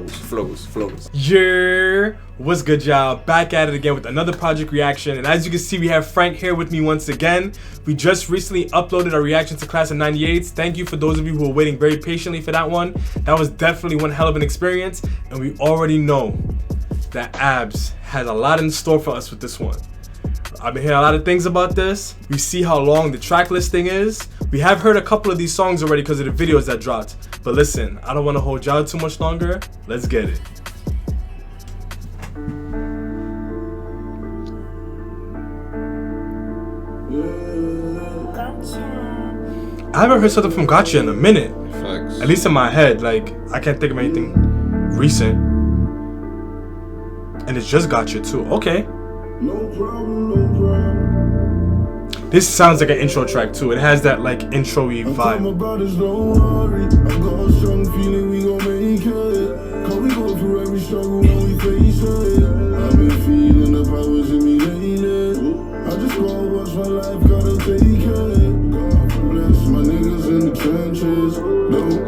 flows. Yeah, what's good, y'all? Back at it again with another project reaction, and as you can see, we have Frank here with me once again. We just recently uploaded our reaction to Class of 98s. Thank you for those of you who were waiting very patiently for that one. That was definitely one hell of an experience, and we already know that Abs has a lot in store for us with this one. I've been hearing a lot of things about this. We see how long the track listing is. We have heard a couple of these songs already because of the videos that dropped. But listen, I don't want to hold y'all too much longer. Let's get it. I haven't heard something from Gotcha in a minute. Facts. At least in my head. Like, I can't think of anything recent. And it's just Gotcha too. Okay. No problem. This sounds like an intro track too. It has that like intro-y vibe.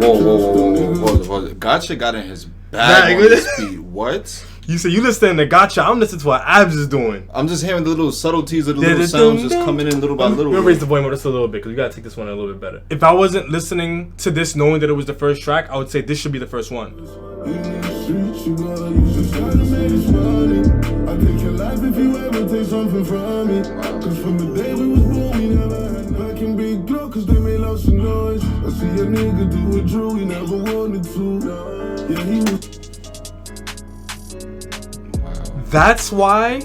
Whoa. Gotcha got in his bag on this beat. What? You say you listening to Gotcha, I'm listening to what Abs is doing. I'm just hearing the little subtleties of the little sounds just coming in little by little. We'll raise the volume just a little bit because we gotta take this one a little bit better. If I wasn't listening to this knowing that it was the first track, I would say this should be the first one. That's why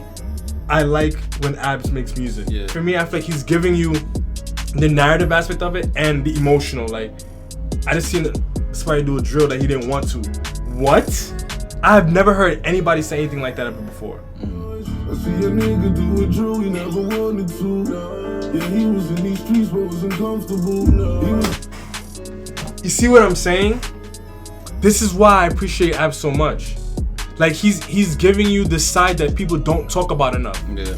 I like when Abs makes music. Yeah. For me, I feel like he's giving you the narrative aspect of it and the emotional. Like, I just seen somebody do a drill that he didn't want to. What? I've never heard anybody say anything like that ever before. I see a nigga do a drill he never wanted to. Yeah, he was in these streets but was uncomfortable. You see what I'm saying? This is why I appreciate Abs so much. Like, he's giving you the side that people don't talk about enough. Yeah.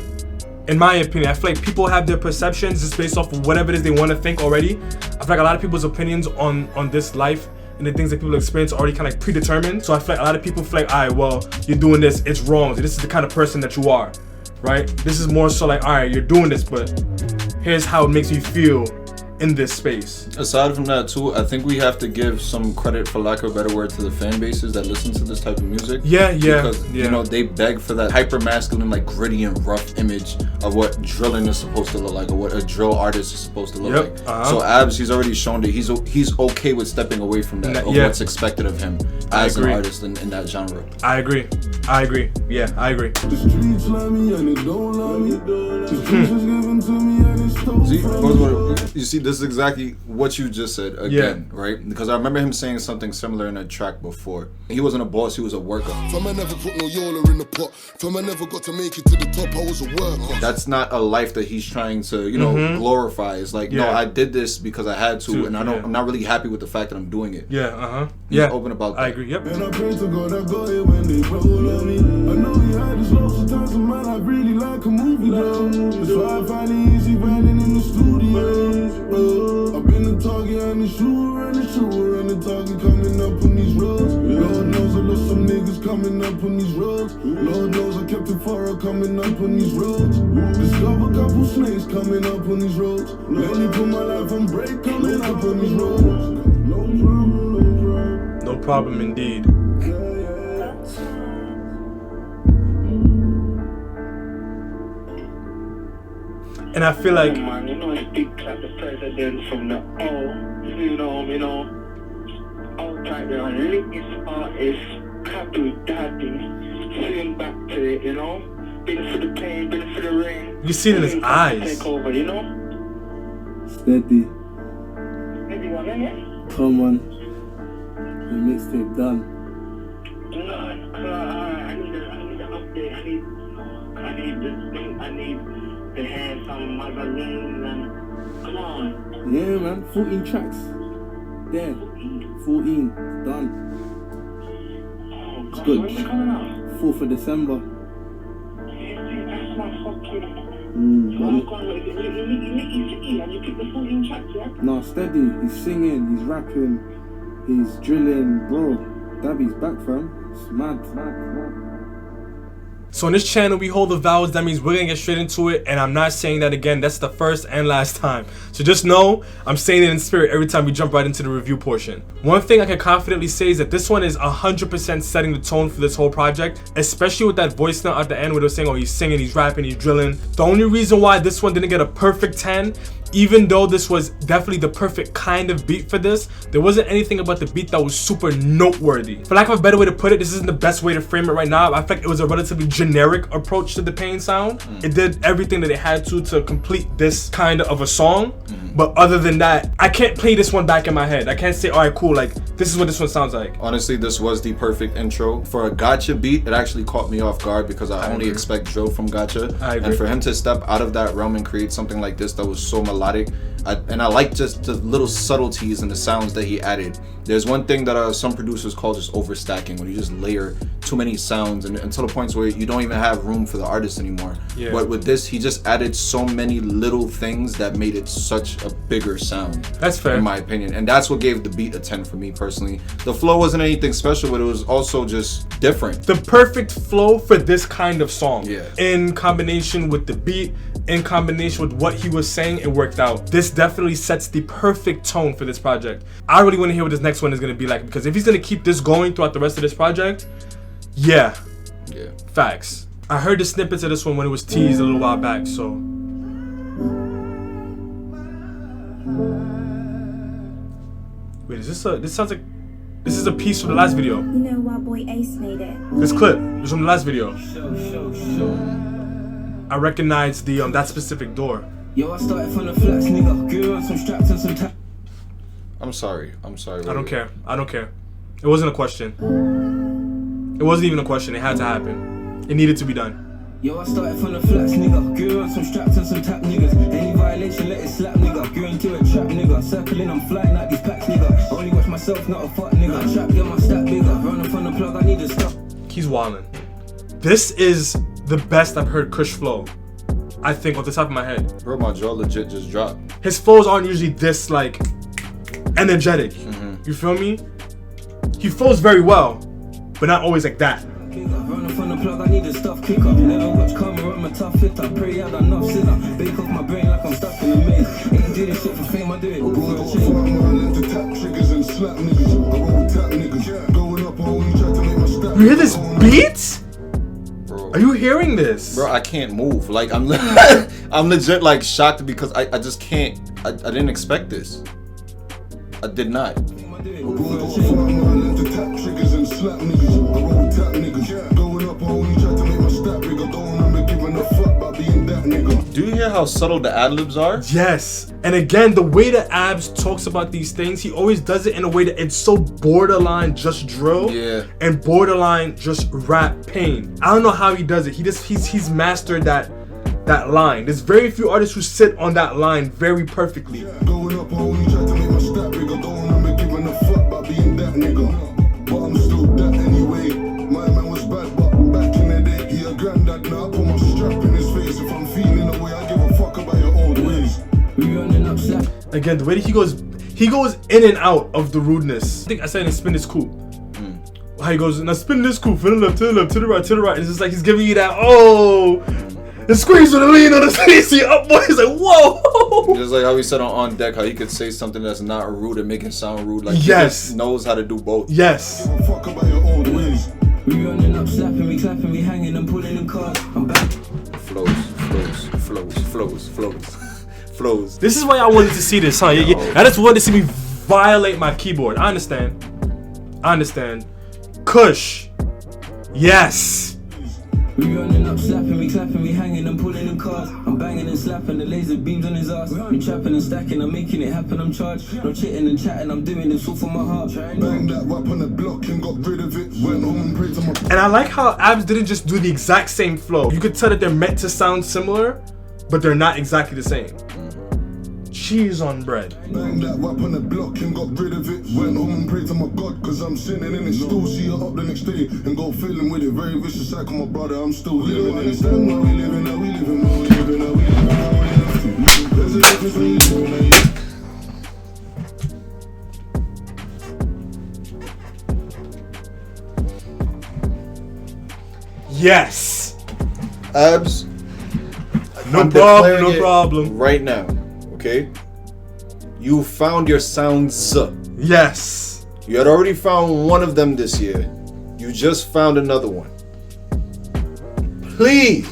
In my opinion, I feel like people have their perceptions just based off of whatever it is they want to think already. I feel like a lot of people's opinions on this life and the things that people experience are already kind of like predetermined. So I feel like a lot of people feel like, all right, well, you're doing this, it's wrong. This is the kind of person that you are, right? This is more so like, all right, you're doing this, but here's how it makes you feel in this space. Aside from that too, I think we have to give some credit, for lack of a better word, to the fan bases that listen to this type of music. Yeah. Because you know, they beg for that hyper masculine, like gritty and rough image of what drilling is supposed to look like, or what a drill artist is supposed to look like. So Abs, he's already shown that he's okay with stepping away from that, of what's expected of him as an artist in that genre. I agree. Yeah, I agree. The streets love me and they don't love me. The streets is given to me and it's stolen from me. You see, this is exactly what you just said again, right? Because I remember him saying something similar in a track before. He wasn't a boss, he was a worker. From I never put no yola in the pot. From I never got to make it to the top, I was a worker. That's not a life that he's trying to, you know, glorify. It's like, no, I did this because I had to, and I'm not really happy with the fact that I'm doing it. He's open about that. I agree, And I pray to God I got it when they roll on me. I know he had his lots of times, man, I really like a movie though. That's why I find it easy writing in the studio. I've been the target and the shooter and the target coming up on these roads. Lord knows I lost some niggas coming up on these roads. Lord knows I kept it far coming up on these roads. Discover a couple snakes coming up on these roads. Let me put my life on break coming up on these roads. No problem indeed. And I feel like, man, you know, it's big clap the president from the Untitled and latest artist, happy daddy, sing back to it, you know, been for the pain, been for the rain. you see it in his eyes. Take over, you know. Steady. Maybe one minute. Come on. The mixtape done. I need an update. I need the hair, some magazines, and come on. Yeah, man. 14 tracks. There. 14. Done. It's good. When's it coming out? 4th of December. That's my fucking... and you keep the 14 tracks, yeah? No, steady. He's singing, he's rapping, he's drilling, bro. Dabby's back, fam. It's mad. So on this channel, we hold the vows. That means we're gonna get straight into it, and I'm not saying that again. That's the first and last time. So just know I'm saying it in spirit every time we jump right into the review portion. One thing I can confidently say is that this one is 100% setting the tone for this whole project, especially with that voice note at the end where they're saying, oh, he's singing, he's rapping, he's drilling. The only reason why this one didn't get a perfect 10, even though this was definitely the perfect kind of beat for this, there wasn't anything about the beat that was super noteworthy. For lack of a better way to put it, this isn't the best way to frame it right now. I feel like it was a relatively generic approach to the pain sound. It did everything that it had to complete this kind of a song. But other than that, I can't play this one back in my head. I can't say, all right, cool, like this is what this one sounds like. Honestly, this was the perfect intro. For a gotcha beat, it actually caught me off guard because I only expect drill from gotcha. And for him to step out of that realm and create something like this that was so melodic, and I like just the little subtleties and the sounds that he added. There's one thing that some producers call just overstacking, when you just layer too many sounds and until the points where you don't even have room for the artist anymore. But with this, he just added so many little things that made it such a bigger sound. That's fair, in my opinion, and that's what gave the beat a 10 for me personally. The flow wasn't anything special, but it was also just different. The perfect flow for this kind of song. In combination with the beat, in combination with what he was saying, it worked out. This definitely sets the perfect tone for this project. I really want to hear what this next one is going to be like, because if he's going to keep this going throughout the rest of this project, yeah, facts. I heard the snippets of this one when it was teased a little while back, so. Wait, is this this sounds like, this is a piece from the last video. You know why boy Ace made it? This clip is from the last video. I recognize the that specific door. Yo, I started from the flats, nigga. Grew on some straps and some I'm sorry. I don't care. I don't care. It wasn't a question. It wasn't even a question. It had to happen. It needed to be done. Yo, I started from the flats, nigga. Grew on some straps and some tap, niggas. Any violation, let it slap, nigga. Grew into a trap, nigga. Circling, I'm flying out these packs, nigga. Only watch myself, not a fuck, nigga. I trap, get my stat bigger. Run up on the plug, I need to stop. He's wildin'. This is the best I've heard Kush flow, I think, off the top of my head. Bro, my jaw legit just dropped. His flows aren't usually this, like, energetic. You feel me? He flows very well, but not always like that. Run up on the plug, I need to stuff kicker. Never watch camera, I'm a tough fitter. Pray out enough sinner. Bake off my brain like I'm stuck in a maze. Ain't do this shit for fame, I do it. You hear this beat? Are you hearing this? Bro, I can't move. Like, I'm I'm legit like shocked because I just can't. I didn't expect this. I did not. Do you hear how subtle the ad-libs are? Yes. And again, the way that Abs talks about these things, he always does it in a way that it's so borderline just drill and borderline just rap pain. I don't know how he does it. He's mastered that line. There's very few artists who sit on that line very perfectly. Going up, homie, tried to make my stat bigger. Don't remember giving a fuck about being that nigga. But I'm still that anyway. My man was bad, but back in the day, he a granddad now. I put my strap in his face. If I'm feeling the way, I give a fuck about your old ways. We running up slap. Again, the way that he goes in and out of the rudeness. I think I said in spin is cool. How he goes, now spin this cool, from the left to the left, to the right, to the right. It's just like he's giving you that, oh. The squeeze with a lean on the CC up, boy. He's like, whoa. Just like how we said on Deck, how he could say something that's not rude and make it sound rude. Like, he just knows how to do both. Yes. Give a fuck about your old ways. We running up, slapping me, clapping me, hanging and pulling in cars. I'm back. Flows. This is why I wanted to see this, huh? I just wanted to see me violate my keyboard. I understand. Kush. Yes. We running up, slapping me, clapping me, hanging and pulling in cars. I'm banging and slapping the laser beams on his ass. I'm trapping and stacking, I'm making it happen, I'm charged. No chitting and chatting, I'm doing this all for my heart. Bang that whap on the block and got rid of it. Went home and prayed to my. And I like how Abs didn't just do the exact same flow. You could tell that they're meant to sound similar, but they're not exactly the same. Cheese on bread. Bang that whap on the block and got rid of it. Went home and prayed to my God, cause I'm sinning in it. Still see her up the next day and go feeling with it. Very vicious cycle, my brother, I'm still living in it. Stand where we living, how we living, how we living, how we living, how we living. There's a difference when you doing it. Yes. Abs. No I'm problem. declaring No it problem. Right now, okay? You found your sounds. Yes. You had already found one of them this year. You just found another one. Please,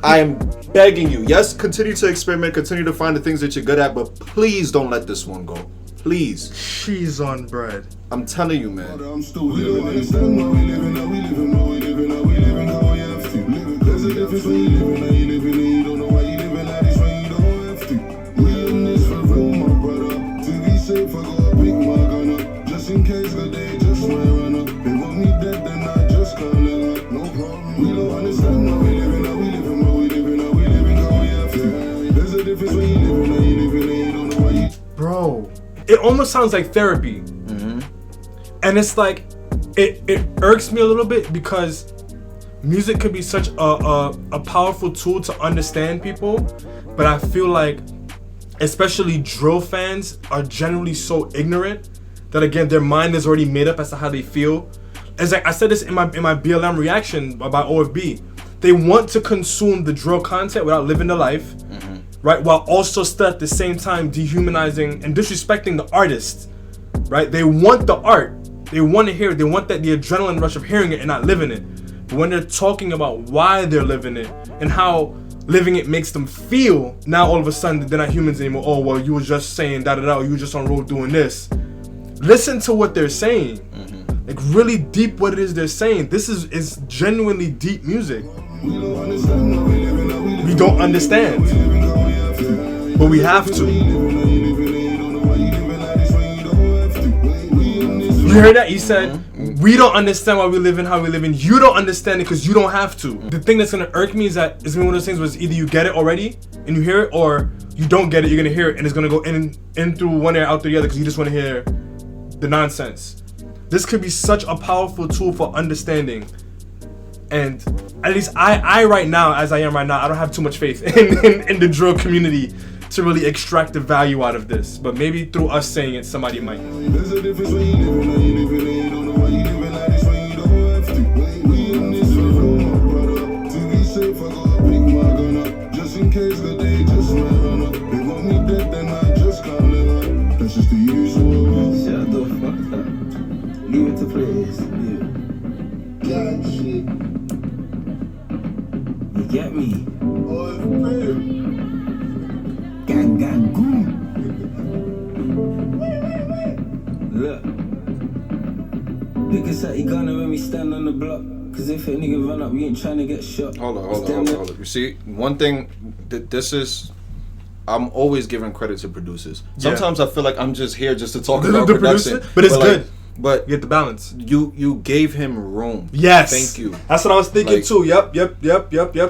I am begging you. Yes, continue to experiment, continue to find the things that you're good at, but please don't let this one go. Please. Cheese on bread. I'm telling you, man. I'm still living in the how we living, how we living, how we living, how we living, how we have to. There's a difference when you living, how you living, and you don't know why you living like this when you don't have to. We in this for real, my brother. To be safe, I gotta pick my gun up. Just in case the day just might run up. They want me dead, then I just can't let up. No problem. We don't understand how we living, how we living, how we living, how we living, how we have to. There's a difference when you living, how you living, and you don't know why you. Bro, it almost sounds like therapy. And it's like, it irks me a little bit because music could be such a powerful tool to understand people, but I feel like especially drill fans are generally so ignorant that, again, their mind is already made up as to how they feel. It's like I said this in my BLM reaction about OFB. They want to consume the drill content without living the life, right? While also still at the same time dehumanizing and disrespecting the artist, right? They want the art. They want to hear it. They want the adrenaline rush of hearing it and not living it. But when they're talking about why they're living it and how living it makes them feel, now all of a sudden they're not humans anymore. Oh, well, you were just saying da-da-da, you were just on road doing this. Listen to what they're saying. Like, really deep what it is they're saying. This is genuinely deep music. We don't understand. But we have to. You heard that? He said, we don't understand why we live in how we live in. You don't understand it because you don't have to. The thing that's gonna irk me is that it's gonna be one of those things where either you get it already and you hear it, or you don't get it, you're gonna hear it and it's gonna go in through one ear, out through the other because you just wanna hear the nonsense. This could be such a powerful tool for understanding. And at least I right now, as I am right now, I don't have too much faith in the drill community to really extract the value out of this. But maybe through us saying it, somebody might. There's a difference when you living, how you living, and you don't know why you living like this when you don't have to. We in this for real, my brother. To be safe, I gotta pick my gun up. Just in case the day just might run up. They want me dead, then I just can't let up. That's just the usual. Shut the fuck up. Leave it to place. God shit. You get me? Oh, it's real. Gang, gang, goom. Look. Pick a set, you gonna when we stand on the block. Cause if a nigga run up, we ain't trying to get shot. Hold on. You see, one thing, this is, I'm always giving credit to producers. Sometimes I feel like I'm just here just to talk about production. But it's good. But you get the balance. You gave him room. Yes. Thank you. That's what I was thinking too. Yep.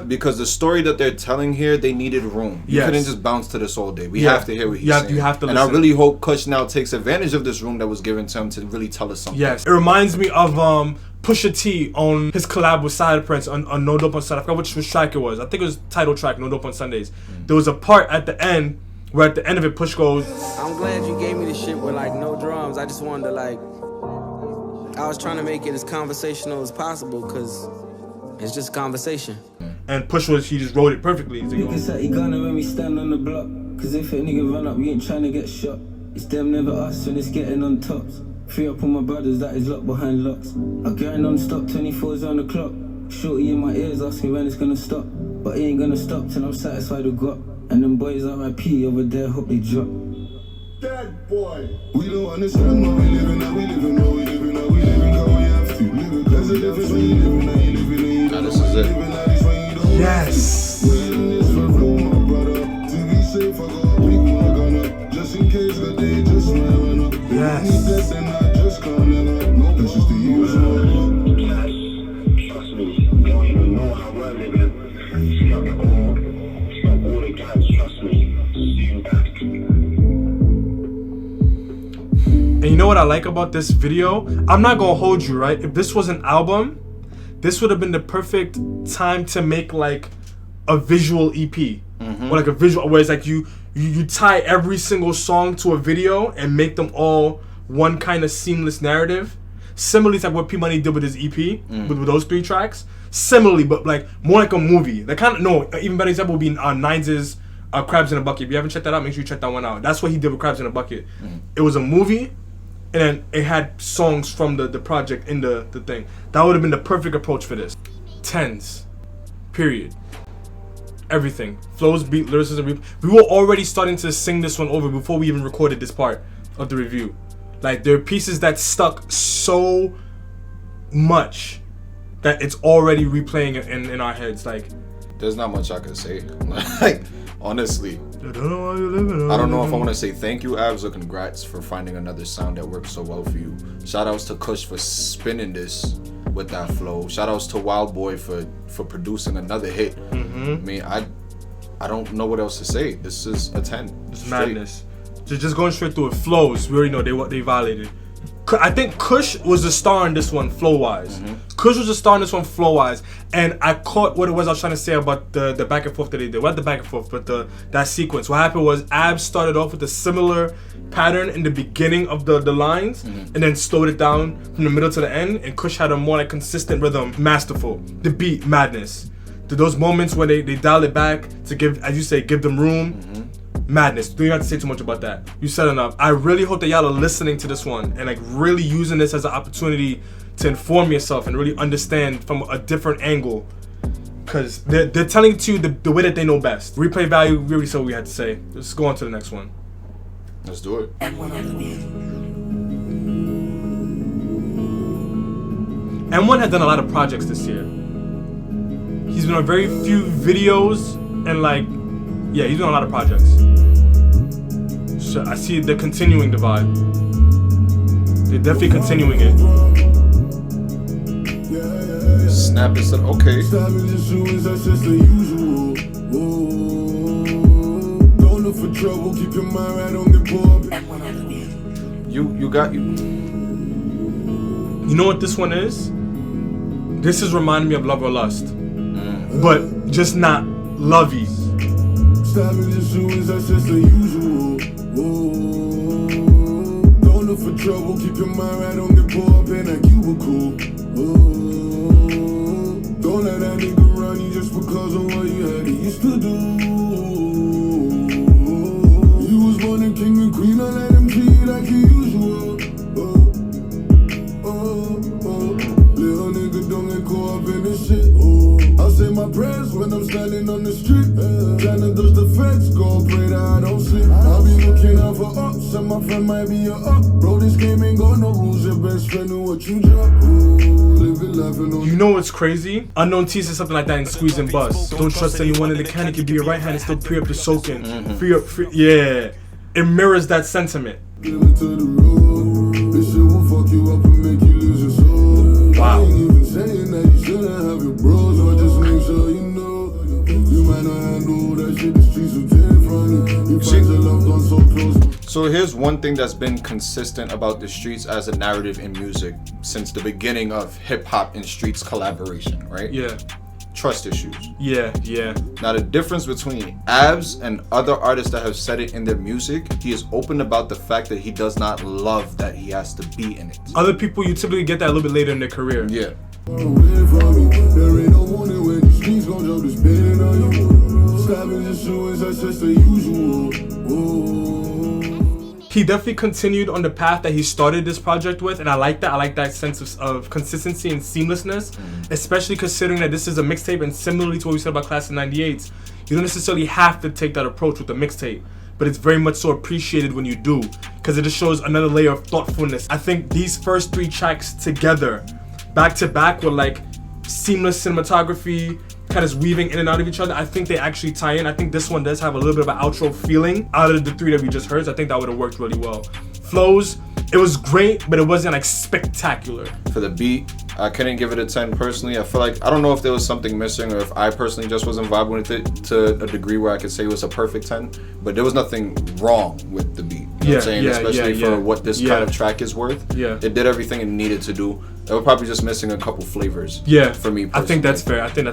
Because the story that they're telling here, they needed room. You couldn't just bounce to this all day. We have to hear what he's saying. You have to listen. And I really hope Kush now takes advantage of this room that was given to him to really tell us something. Yes. It reminds me of Pusha T on his collab with Side Prince on No Dope on Sunday. I forgot which track it was. I think it was title track, No Dope on Sundays. There was a part at the end where at the end of it, Push goes, I'm glad you gave me the shit with like no drums. I just wanted to like, I was trying to make it as conversational as possible because it's just a conversation. And Push he just wrote it perfectly. Pick a set, you gonna when we stand on the block. Cause if a nigga run up, we ain't trying to get shot. It's them, never us, when it's getting on tops. Free up on my brothers, that is locked behind locks. I grind non-stop, 24's on the clock. Shorty in my ears asking when it's gonna stop. But it ain't gonna stop till I'm satisfied with got. And them boys RIP over there, hope they drop. Bad boy. We don't understand how we living, how we living, how we living, how we living, how we have to. There's a difference when you living, how you living, and you don't know why you living like this when you don't. Yes. We in this for real, my brother. To be safe, I gotta pick my gun up. Just in case the day just might run up. Yes. Need that, then I just can't let up. No, that's just the usual. Guys, trust me, you don't even know how we're living. Stop it all. Stop all the guys, trust me. Soon back. And you know what I like about this video? I'm not gonna hold you, right? If this was an album, this would have been the perfect time to make like a visual EP. Or like a visual, where it's like you tie every single song to a video and make them all one kind of seamless narrative. similarly to what P Money did with his EP, with those 3 tracks. Similarly, but like more like a movie. The kind of even better example would be Nines' Crabs in a Bucket. If you haven't checked that out, make sure you check that one out. That's what he did with Crabs in a Bucket. It was a movie, and then it had songs from the project in the thing. That would have been the perfect approach for this. 10s, period. Everything. Flows, beat, lyricism. We were already starting to sing this one over before we even recorded this part of the review. Like, there are pieces that stuck so much that it's already replaying in our heads. Like, there's not much I could say. Like, honestly, I don't know if I want to say thank you, Abs, or congrats for finding another sound that works so well for you. Shout outs to Kush for spinning this with that flow. Shout outs to Wild Boy for producing another hit. I mean, I don't know what else to say. This is a 10. It's madness. Just going straight through it. Flows, we already know they violated. I think Kush was the star in this one, flow-wise. Kush was the star in this one, flow-wise. And I caught what it was I was trying to say about the back and forth that they did. What the back and forth, but that sequence. What happened was Abs started off with a similar pattern in the beginning of the lines, and then slowed it down from the middle to the end. And Kush had a more like consistent rhythm, masterful. The beat, madness. Those moments when they dial it back to give, as you say, give them room. Madness. Don't even have to say too much about that. You said enough. I really hope that y'all are listening to this one and like really using this as an opportunity to inform yourself and really understand from a different angle. Cause they're telling it to you the way that they know best. Replay value, we already said what we had to say. Let's go on to the next one. Let's do it. M1 has done a lot of projects this year. He's been on very few videos and like, yeah, he's doing a lot of projects. So I see they're continuing the vibe. They're definitely continuing it. Snap it, said, okay. Don't look for trouble, keep your mind right on the board. You got you. You know what this one is? This is reminding me of Love or Lust, but just not lovey. Stopping the shoes, that's just the usual. Don't look for trouble, keep your mind right on the board, in that cubicle. Don't let that nigga run you just because of what you had used to do. You was born a king and queen, I let him treat you like usual. Little nigga don't get caught up in this shit. I'll say my prayers when I'm standing on the street. Tryna dodge the feds, go pray that I don't sleep. I'll be looking out for ups, and my friend might be a up. Bro, this game ain't got no rules, your best friend knew what you drop. You know what's crazy? Unknown T said something like that in Squeeze and Bust. Don't trust anyone in the can, it can be your right hand and still pre up the soaking. Free up, yeah. It mirrors that sentiment. Give it to the road. This shit will fuck you up and make you lose your soul. Wow. I ain't even saying that you shouldn't have your bros, but just make sure you know. You might not handle that shit, the streets will tear from you. You find your loved one so close. So here's one thing that's been consistent about the streets as a narrative in music since the beginning of hip-hop and streets collaboration, right? Yeah. Trust issues. Yeah. Now the difference between Abs and other artists that have said it in their music, he is open about the fact that he does not love that he has to be in it. Other people, you typically get that a little bit later in their career. Yeah. There ain't no warning when the streets gon' jump the spinning on you. Stopping your shoes, that's just the usual. He definitely continued on the path that he started this project with, and I like that. I like that sense of consistency and seamlessness, especially considering that this is a mixtape, and similarly to what we said about Class of 98s, you don't necessarily have to take that approach with the mixtape, but it's very much so appreciated when you do, because it just shows another layer of thoughtfulness. I think these first 3 tracks together, back to back, with like seamless cinematography, kind of weaving in and out of each other. I think they actually tie in. I think this one does have a little bit of an outro feeling out of the 3 that we just heard. So I think that would have worked really well. Flows, it was great, but it wasn't like spectacular. For the beat, I couldn't give it a 10 personally. I feel like, I don't know if there was something missing or if I personally just wasn't vibing with it to a degree where I could say it was a perfect 10, but there was nothing wrong with the beat. You know what I'm saying? Especially for what this kind of track is worth. Yeah. It did everything it needed to do. It was probably just missing a couple flavors. Yeah. For me personally. I think that's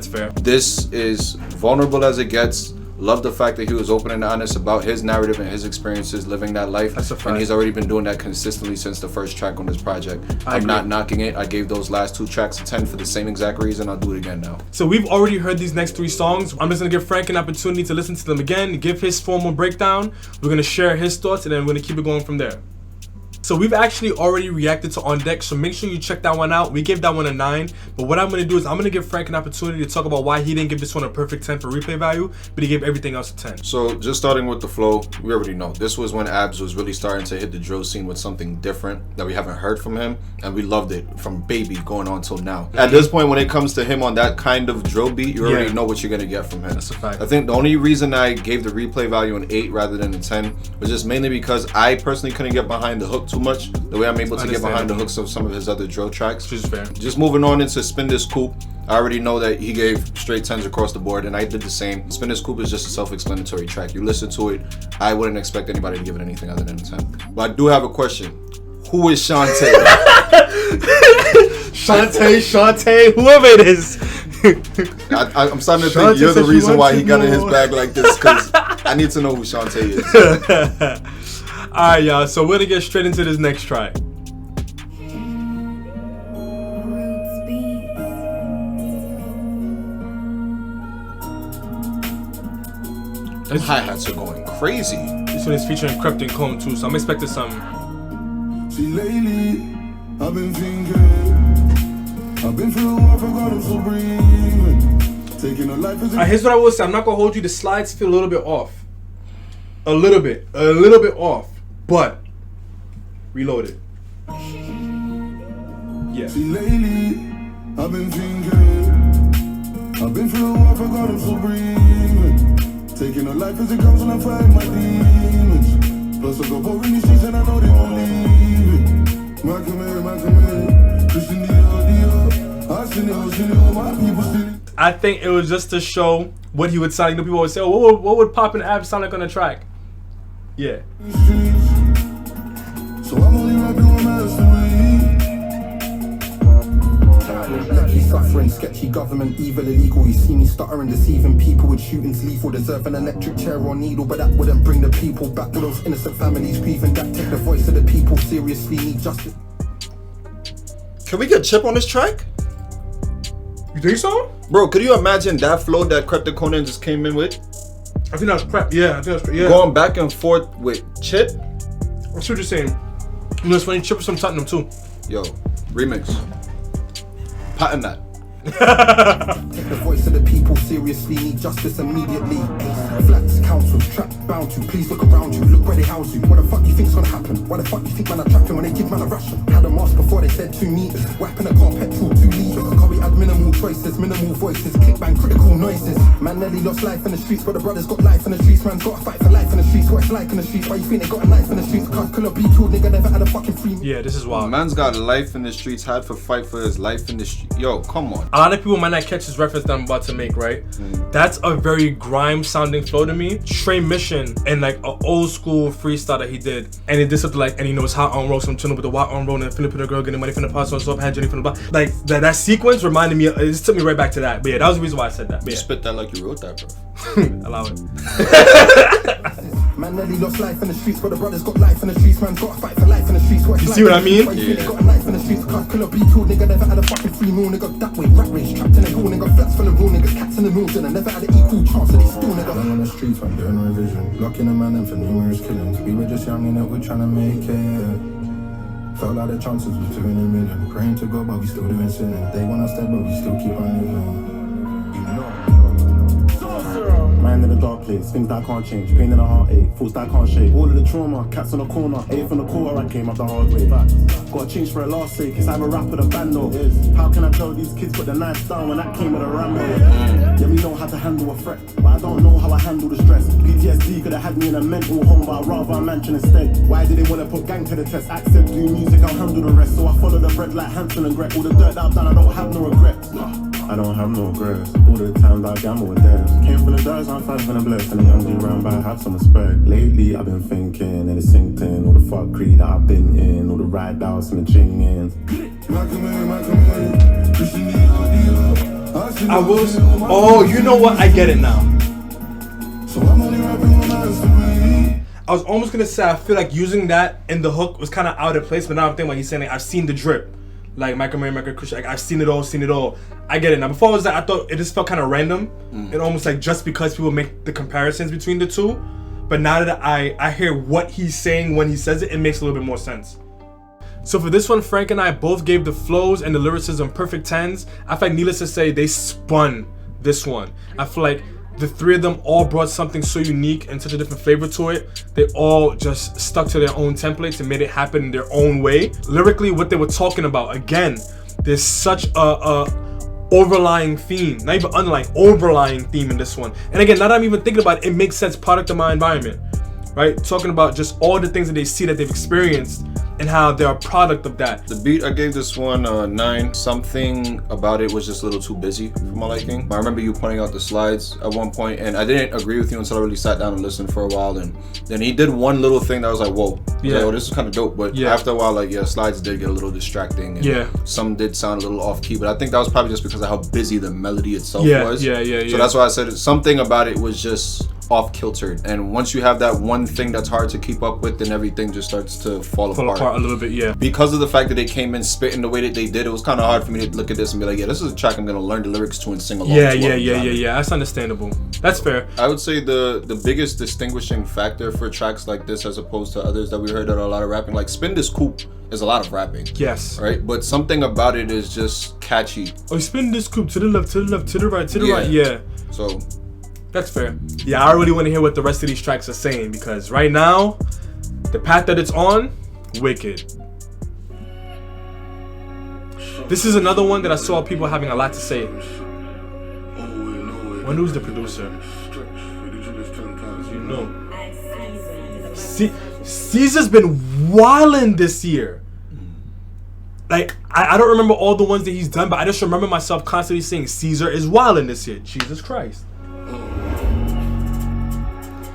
fair. This is vulnerable as it gets, Love the fact that he was open and honest about his narrative and his experiences living that life. That's a fact. And he's already been doing that consistently since the first track on this project. I'm not knocking it. I gave those last 2 tracks a 10 for the same exact reason. I'll do it again now. So we've already heard these next 3 songs. I'm just gonna give Frank an opportunity to listen to them again, give his formal breakdown. We're gonna share his thoughts, and then we're gonna keep it going from there. So we've actually already reacted to On Deck, so make sure you check that one out. We gave that one a 9, but what I'm going to do is I'm going to give Frank an opportunity to talk about why he didn't give this one a perfect 10 for replay value, but he gave everything else a 10. So just starting with the flow, we already know. This was when Abs was really starting to hit the drill scene with something different that we haven't heard from him, and we loved it from Baby going on till now. At this point, when it comes to him on that kind of drill beat, you already know what you're going to get from him. That's a fact. I think the only reason I gave the replay value an 8 rather than a 10 was just mainly because I personally couldn't get behind the hook too much, the way I'm able to get behind the hooks of some of his other drill tracks. Which is fair. Just moving on into Spin This Coupe, I already know that he gave straight 10s across the board, and I did the same. Spin This Coupe is just a self-explanatory track. You listen to it, I wouldn't expect anybody to give it anything other than a 10. But I do have a question. Who is Shantae? Shantae, whoever it is. I'm starting to think you're the reason why he got in his bag like this, because I need to know who Shantae is. Alright, y'all, so we're gonna get straight into this next track. Those hi-hats are going crazy. This one is featuring Krypton Cone too, so I'm expecting something. See, lately, I've been thinking, I've been through I forgot I'm so breathing. Taking a life as a Here's what I will say, I'm not gonna hold you, the slides feel a little bit off. A little bit off, but reloaded. Yeah. See, lately, I've been thinking, I've been through I forgot I'm so breathing. Taking a life as it comes and I fight my demons. Plus I go boring these streets and I know they won't leave it. My command, Christian Dior. I seen it, my people still. I think it was just to show what he would sound like. You know, people always say, oh, what would Pop and Ab sound like on a track? Yeah. So I'm only rapping one mastery. Lucky suffering, sketchy government, evil, illegal. You see me stuttering, deceiving people with shootings lethal. Deserve an electric chair or needle, but that wouldn't bring the people back. To those innocent families grieving, that take the voice of the people seriously, need justice. Can we get Chip on this track? You think so? Bro, could you imagine that flow that Krypton Conan just came in with? I think that was crap. Yeah, I think that was crap. Yeah. Going back and forth with Chip? I see what you're saying. You know, it's funny, Chip was from Tottenham too. Yo, remix. Patent that. Take the voice of the people seriously, need justice immediately. Flats, councils, trap, bound to. Please look around you, look where they house you. What the fuck you think's gonna happen? Why the fuck you think man are trapping when they give man a ration? Had a mask before they said 2 meters. Whapping a car, petrol, 2 liters. Cause we had minimal choices, minimal voices, click bang, critical noises. Man nearly lost life in the streets, but the brothers got life in the streets. Man's gotta fight for life in the streets. What it's like in the streets? Why you think they got a knife in the streets? Can't kill or be killed, nigga never had a fucking free. Yeah, this is wild. Man's got life in the streets, had to fight for his life in the street. Yo, come on. A lot of people might not catch this reference that I'm about to make, right? That's a very grime sounding flow to me. Trey Mission and like an old school freestyle that he did. And it did something like, and he knows how on roll, so I'm chilling with the white on roll and Filipino girl getting money from the pot, so up, hand Jenny from the bar. Like that sequence reminded me, it just took me right back to that. But yeah, that was the reason why I said that. But You yeah. spit that like you wrote that, bro. Allow it. Man nearly lost life in the streets, but the brothers got life in the streets. Man's gotta fight for life in the streets. What You see what I mean? Why you think they got a knife in the streets? Can't kill or be killed, nigga never had a fucking free meal, nigga. That way, rat race, trapped in a hole, nigga. Flats full of raw niggas, cats in the mills, and I never had an equal chance, so they still, nigga. On the streets, I'm doing revision. Locking a man in for numerous killings. We were just young and we're trying to make it. Felt like the chances was 2 in a million. Praying to God, but we still doing sinning. They want us dead, but we still keep on living. Mind in the dark place, things that I can't change. Pain in the heartache, thoughts that I can't shake. All of the trauma, cats in the corner. 8th in the quarter, I came up the hard way. Gotta change for a last sake, it's either rap or the band though. How can I tell these kids put the knives down when that came with a rambo? Yeah, we know how to handle a threat, but I don't know how I handle the stress. PTSD could have had me in a mental home, but I'd rather a mansion instead. Why did they want to put gang to the test? Accept, do music, I'll handle the rest. So I follow the bread like Hansel and Gretel. All the dirt that I've done, I don't have no regrets. I don't have no regrets. All the times I gamble with theirs. Came from the dirt, I'm fighting from the blessed. And the young G round by have some respect. Lately I've been thinking and it's synced in. All the fuckery that I've been in. All the ride outs and the ching-ins. I was, oh, you know what? I get it now. I was almost gonna say I feel like using that in the hook was kind of out of place, but now I'm thinking like he's saying like, I've seen the drip, like Michael Mary, Michael Kush, like I've seen it all. I get it now. Before I was that, I thought it just felt kind of random and almost like just because people make the comparisons between the two. But now that I hear what he's saying when he says it, it makes a little bit more sense. So for this one, Frank and I both gave the flows and the lyricism perfect 10s. I feel like, needless to say, they spun this one. I feel like the three of them all brought something so unique and such a different flavor to it. They all just stuck to their own templates and made it happen in their own way. Lyrically, what they were talking about, again, there's such a overlying theme, not even underlying, overlying theme in this one. And again, now that I'm even thinking about it, it makes sense, product of my environment, right? Talking about just all the things that they see that they've experienced and how they're a product of that. The beat, I gave this one 9. Something about it was just a little too busy for my liking. I remember you pointing out the slides at one point, and I didn't agree with you until I really sat down and listened for a while. And then he did one little thing that was like, whoa, yeah, like, oh, this is kind of dope. But after a while, like, yeah, slides did get a little distracting. And some did sound a little off key, but I think that was probably just because of how busy the melody itself was. So that's why I said something about it was just off kiltered, and once you have that one thing that's hard to keep up with, then everything just starts to fall apart a little bit. Because of the fact that they came in spitting the way that they did, it was kind of hard for me to look at this and be like, yeah, this is a track I'm gonna learn the lyrics to and sing along to. That's understandable. That's fair. I would say the biggest distinguishing factor for tracks like this as opposed to others that we heard that are a lot of rapping, like Spin This Coupe is a lot of rapping, yes, right, but something about it is just catchy. Oh, spin this coupe to the left, to the left, to the right, to the right. So that's fair. Yeah, I really want to hear what the rest of these tracks are saying, because right now, the path that it's on, wicked. This is another one that I saw people having a lot to say. When who's the producer? You know. Caesar's been wildin' this year. Like, I don't remember all the ones that he's done, but I just remember myself constantly saying Caesar is wildin' this year. Jesus Christ.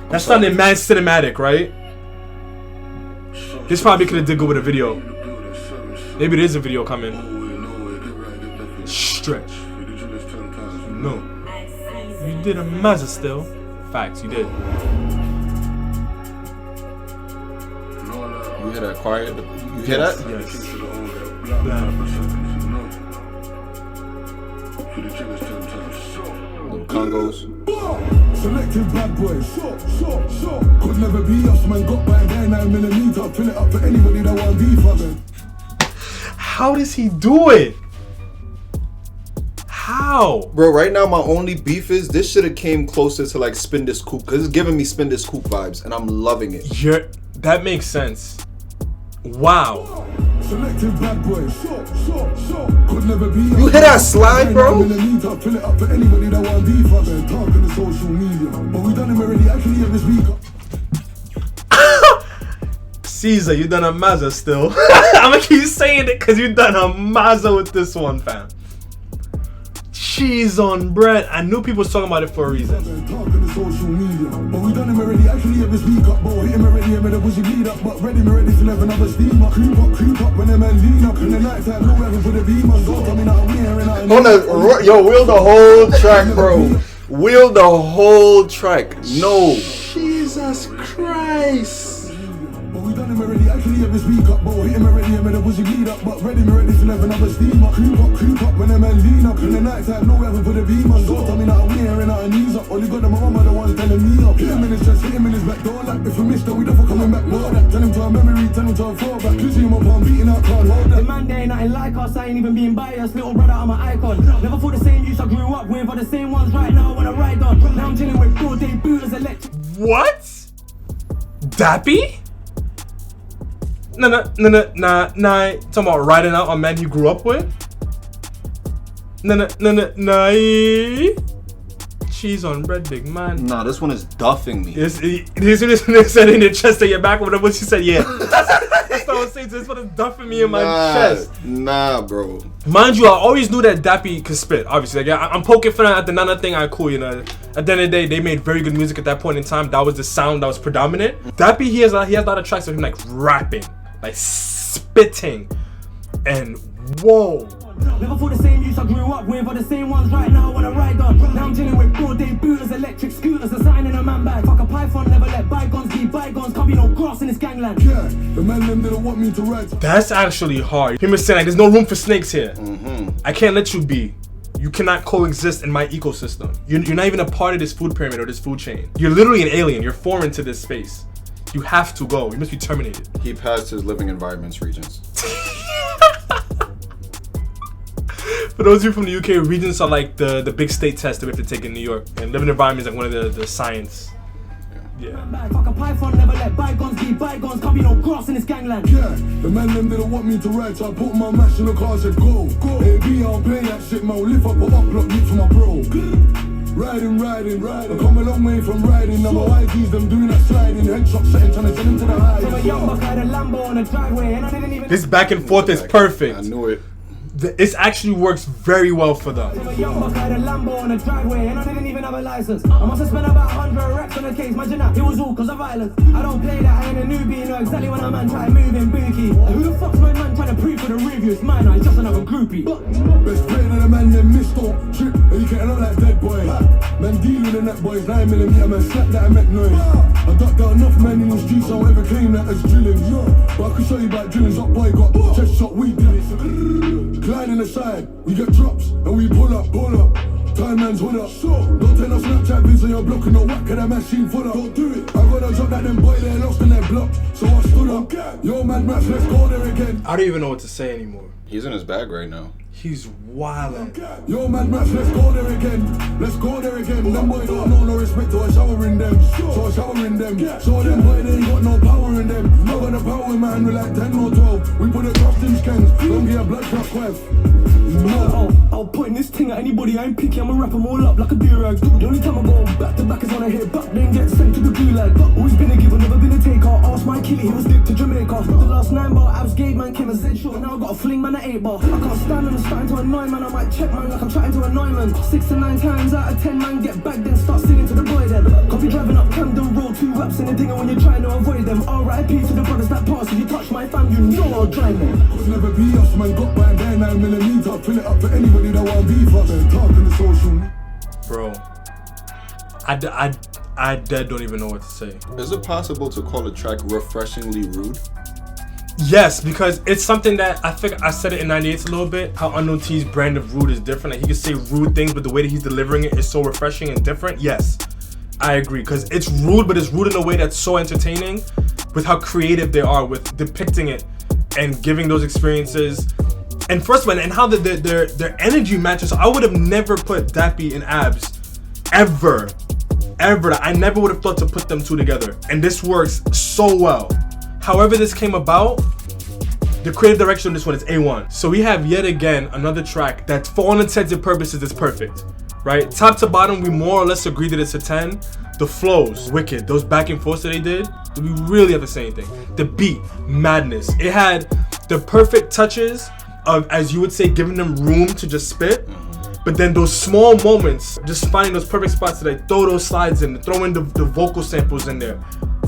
That sounded mad cinematic, right? This probably could have did good with a video. Maybe there's a video coming. Stretch. No. You did a mazza still. Facts, you did. You hear that quiet? You hear that? Yes. Little Congos. Selective Bad Boys, could never be us, man. Got by a guy 9mm, fill it up for anybody that want beef, man. How does he do it? How? Bro, right now my only beef is this should have came closer to like Spin This Coupe, because it's giving me Spin This Coupe vibes and I'm loving it. That makes sense. Wow. Selective Bad Boys, could never be. You hear that slide, bro? Fill it up for anybody that want beef, man. Talking to social media, but we done it already. Actually, every week. Caesar, you done a mazza still. I'ma keep saying it because you done a mazza with this one, fam. Cheese on bread. I knew people was talking about it for a reason. Talking to social media, but we done him already. Actually, every week up, but hit him already. I'm in a bushy bleed up, but ready to have another steam up. Creep up when them men lean up. In the night time, no weapon for the beam on. Don't tell me not wearing. Yo, wheel the whole track, bro. Wheel the whole track. No. Jesus Christ. But we done him already. Actually, every week up, but hit him already. I'm in a bushy bleed up, but ready to have another steam up. Creep up when them men lean up. In the night time, no weapon for the beam on. Don't tell me not wearing our knees up. Only got them mama the ones telling me up. Hit him in his chest, hit him in his back door. Like if we missed that, we the fuck coming back more. Tell him to our memory, tell him to our throwback. Kissing him up on beating out, can't hold that. The man there ain't nothing like us, I ain't even being biased. Little brother, I'm an icon. Never thought the same use I grew up with, but the same ones right now I wanna ride on. Now I'm chilling with broad day booters, electric. What? Dappy? Nah. Talking about riding out on men he grew up with? Nah. Cheese on bread, big man. Nah, this one is duffing me. This said in the chest of your back, whatever she said, yeah. That's what I was saying. This one is duffing me in my chest. Nah, bro. Mind you, I always knew that Dappy could spit. Obviously, like, I'm poking fun at the Nana thing. Cool, you know. At the end of the day, they made very good music at that point in time. That was the sound that was predominant. Dappy, he has a lot of tracks of him like rapping, like spitting, and whoa. Never for the same use I grew up with, but the same ones right now I wanna ride on. Now I'm dealing with broad day booters, electric scooters, and something in a man bag. Fuck a python, never let bygones be bygones. Can't be no grass in this gangland. Yeah, the man them didn't want me to ride. That's actually hard. Him saying like, there's no room for snakes here. I can't let you be. You cannot coexist in my ecosystem. You're not even a part of this food pyramid or this food chain. You're literally an alien. You're foreign to this space. You have to go. You must be terminated. He passed his living environments regions. For those of you from the UK, regions are like the big state test that we have to take in New York. And living environment is like one of the science. Yeah. Fuck a python, never let bygones be bygones. Can't be no grass in this gangland. Yeah, the man them didn't want me to ride, so I put my match in the car, said go. Baby, I'll play that shit, man. Lift up or up, block me for my bro. Riding. I come a long way from riding. Now my YGs, them doing that sliding. Headshot setting, trying to send him to the high. From a young buck, I had a Lambo on the driveway, and I didn't even. This back and forth is perfect. I knew it. This actually works very well for them. From a young buck, I had a Lambo on the driveway, and I didn't even have a license. I must have spent about 100 racks on the case. Imagine that, it was all cause of violence. I don't play that, I ain't a newbie. Know exactly when a man try moving bookie. Who the fuck's my man trying to prove for the review? It's mine, I'm just another groupie. Best friend of the man, them missed all trip. And you can't look like dead boy. Man dealing in that boys, 9mm, man slap that I make noise. I ducked out enough man in the streets, I won't ever claim that as drilling. But I could show you about drillings, up boy got chest shot, we did it. Gliding the side, we get drops, and we pull up. Time man's hold up. Don't tell no Snapchat vids on your block and no whack of that machine full up. Don't do it. I gotta drop that them boy they lost in their block. So I stood up. Yo, mad match, let's go there again. I don't even know what to say anymore. He's in his bag right now. He's wildin'. Yo, mad match, let's go there again. Let's go there again. Them boys don't know no respect, so I showering them. So I showering them. So them boy they ain't got no power in them. No got the power, man, we like 10 or 12. We put it across them scans. Don't get a blood clot quiff. No, I'll point this thing at anybody, I ain't picky, I'ma wrap them all up like a do-rag. The only time I go back to back is when I hit back, then get sent to the gulag. Always been a giver, never been a taker. Ask my killie, he was dipped to Jamaica. The last 9 bar, abs gave man, came a Z short, now I got a fling man at 8 bar. I can't stand them, I'm starting to annoy man, I might check man like I'm trying to annoy man. 6 to 9 times out of 10 man, get back then start singing to the boy then. Copy driving up Camden Road, 2 raps in the dinger when you're trying to avoid them. R.I.P. to the brothers that pass, if you touch my fam, you know I'll drive them. Could never be us, man, got by there 9mm, fill it up for anybody that want beef us. Talking the social. Bro, I dead don't even know what to say. Is it possible to call a track refreshingly rude? Yes, because it's something that I think I said it in 98 a little bit, how Unknown T's brand of rude is different. Like he can say rude things, but the way that he's delivering it is so refreshing and different. Yes, I agree, because it's rude, but it's rude in a way that's so entertaining with how creative they are with depicting it and giving those experiences. And first one, and how their energy matches. So I would have never put Dappy and Abs ever. I never would have thought to put them two together. And this works so well. However this came about, the creative direction of this one is A1. So we have yet again another track that for all intents and purposes is perfect. Right? Top to bottom, we more or less agree that it's a 10. The flows, wicked. Those back and forths that they did, we really have to say anything. The beat, madness. It had the perfect touches of, as you would say, giving them room to just spit. But then those small moments, just finding those perfect spots to like throw those slides in, throw in the vocal samples in there.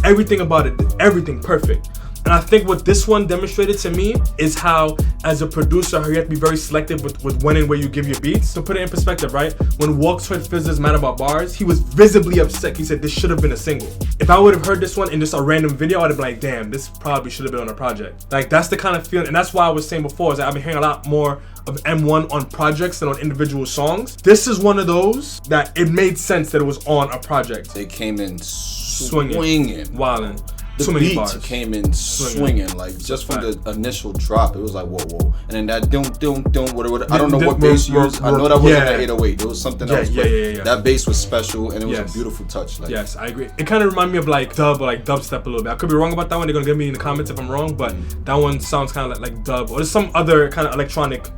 Everything about it, everything perfect. And I think what this one demonstrated to me is how, as a producer, you have to be very selective with when and where you give your beats. To put it in perspective, right? When Walks Heard Fizz's Mad About Bars, he was visibly upset. He said this should have been a single. If I would have heard this one in just a random video, I'd have been like, damn, this probably should have been on a project. Like, that's the kind of feeling, and that's why I was saying before, is that I've been hearing a lot more of M1 on projects than on individual songs. This is one of those that it made sense that it was on a project. They came in swinging. Wildin'. The Too many beat bars. came in swinging, like just from the initial drop, it was like whoa. And then that don't whatever. I don't know what bass used. I know that wasn't an 808. There was something else. Yeah. That bass was special and it was a beautiful touch. Like, yes, I agree. It kind of reminded me of like dub or like dubstep a little bit. I could be wrong about that one. They're gonna get me in the comments if I'm wrong, but that one sounds kind of like dub or some other kind of electronic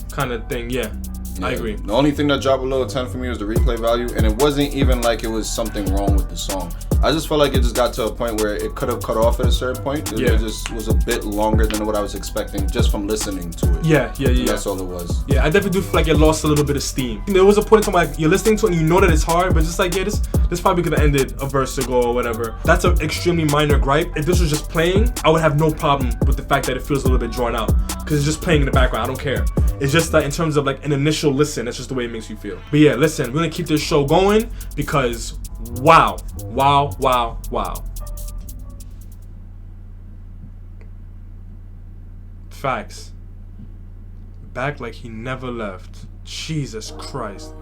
kind of thing. Yeah. I agree. The only thing that dropped below 10 for me was the replay value, and it wasn't even like it was something wrong with the song. I just felt like it just got to a point where it could have cut off at a certain point. It just was a bit longer than what I was expecting just from listening to it. Yeah. That's all it was. Yeah, I definitely do feel like it lost a little bit of steam. There was a point in time like you're listening to it and you know that it's hard, but just like, yeah, this probably could have ended a verse ago or whatever. That's an extremely minor gripe. If this was just playing, I would have no problem with the fact that it feels a little bit drawn out because it's just playing in the background. I don't care. It's just that in terms of like an initial listen, that's just the way it makes you feel. But yeah, listen, we're gonna keep this show going because wow. Facts. Back like he never left. Jesus Christ.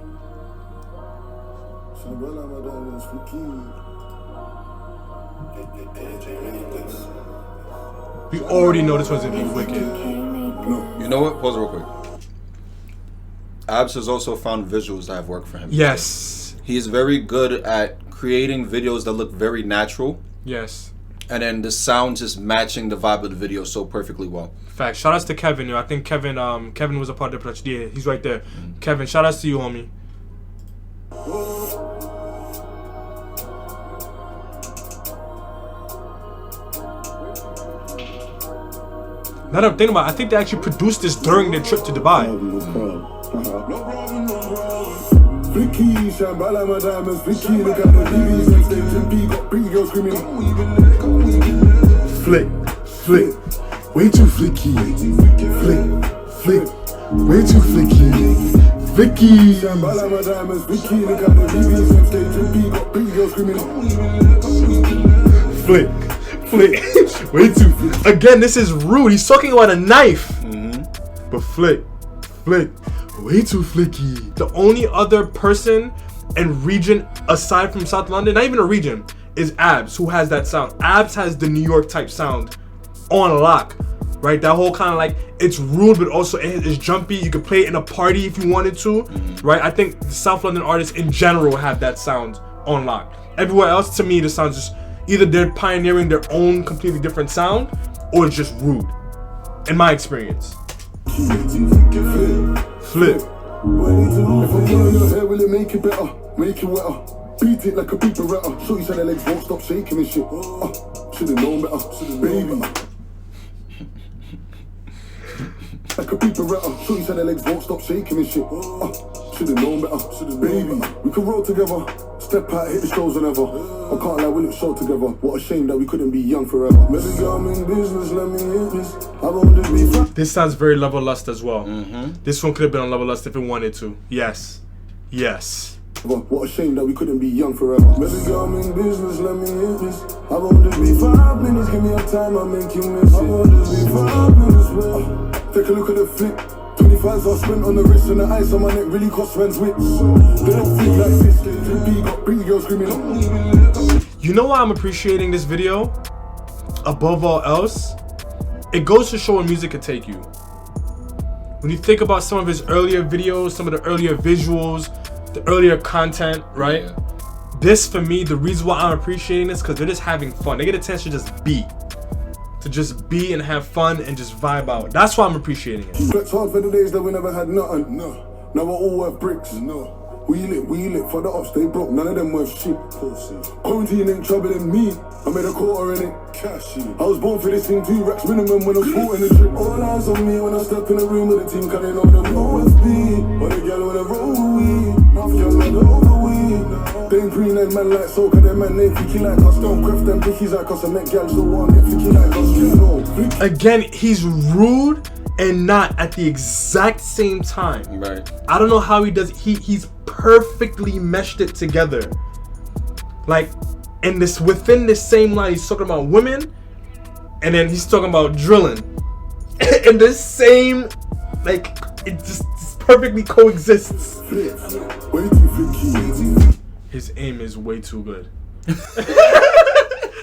We already know this one's gonna be wicked. You know what? Pause real quick. Abs has also found visuals that have worked for him. Yes. He's very good at creating videos that look very natural. Yes. And then the sound just matching the vibe of the video so perfectly well. Fact. Shout outs to Kevin. I think Kevin was a part of the production. Yeah, he's right there. Kevin, shout outs to you, homie. Now that I'm thinking about it, I think they actually produced this during their trip to Dubai. Flicky, shine bright like my diamonds. Flicky, look at the TVs and stage and B got pretty girls screaming. Flick, way too flicky. Flick, way too flicky. Flicky, shine bright like my diamonds. Flicky, look at the TVs and stage and B got pretty girls screaming. Flick, way too flick. Again, this is rude. He's talking about a knife. But Flick, way too flicky. The only other person and region aside from South London, not even a region, is Abs, who has that sound. Abs has the New York type sound on lock, right? That whole kind of like, it's rude, but also it's jumpy. You could play it in a party if you wanted to, right? I think the South London artists in general have that sound on lock. Everywhere else, to me, the sound's just either they're pioneering their own completely different sound or it's just rude, in my experience. Flip. If I blow your hair, will it make it better? Make it wetter. Beat it like a beat beretta. Show you so the legs won't stop shaking and shit. Should've known better, baby. Like a beat beretta. Show you so the legs won't stop shaking and shit. Should've known better, baby. We could roll together. Step out, hit the shows whenever. I can't lie, we look show together. What a shame that we couldn't be young forever. Maybe I'm in business, let me hit this. I won't just be. This sounds very Level Lust as well. This one could have been on Level Lust if it wanted to. Yes. What a shame that we couldn't be young forever. Maybe I'm in business, let me hit this. I won't just be 5 minutes, give me a time, I'll make you miss it. I won't just be 5 minutes, take a look at the flick. 25s are spent on the wrist and the ice on my neck really cost men's wits. They don't think like this. B got pretty girls screaming. You know why I'm appreciating this video? Above all else, it goes to show where music can take you. When you think about some of his earlier videos, some of the earlier visuals, the earlier content, right? Yeah. This, for me, the reason why I'm appreciating this, because they're just having fun. They get a chance to just be. To just be and have fun and just vibe out. That's why I'm appreciating it. Flex hard for the days that we never had nothing. No. Now we're all worth bricks. No. We lit for the ops, they broke. None of them worth shit. Quarantine ain't troubling me. I made a quarter in it. Cash. I was born for this thing, 2 racks minimum when I was caught in the trip. All eyes on me when I step in the room with the team, cause they know them OSP. But the girl with a roll weed. Enough girl with overweed. They ain't green and man like so, cause them man ain't Flicky like us. Don't craft them pickies like us. I make girls still want it Flicky like us. You know. Again, he's rude and not at the exact same time. Right. I don't know how he does. He's perfectly meshed it together. Like, in this, within this same line, he's talking about women, and then he's talking about drilling. In the same, like, it just perfectly coexists. His aim is way too good.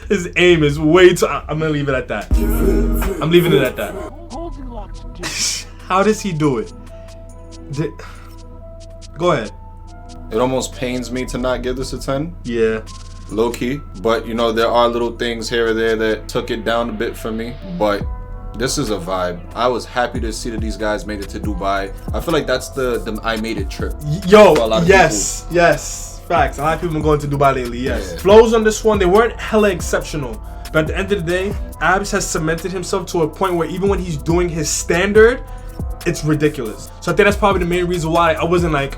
His aim is way too. I'm gonna leave it at that. I'm leaving it at that. How does he do it? Go ahead. It almost pains me to not give this a 10. Yeah. Low key. But, you know, there are little things here or there that took it down a bit for me. But this is a vibe. I was happy to see that these guys made it to Dubai. I feel like that's the I made it trip. Yo, yes. Facts. A lot of people been going to Dubai lately, yes. Yeah. Flows on this one, they weren't hella exceptional. But at the end of the day, Abs has cemented himself to a point where even when he's doing his standard, it's ridiculous. So I think that's probably the main reason why I wasn't like,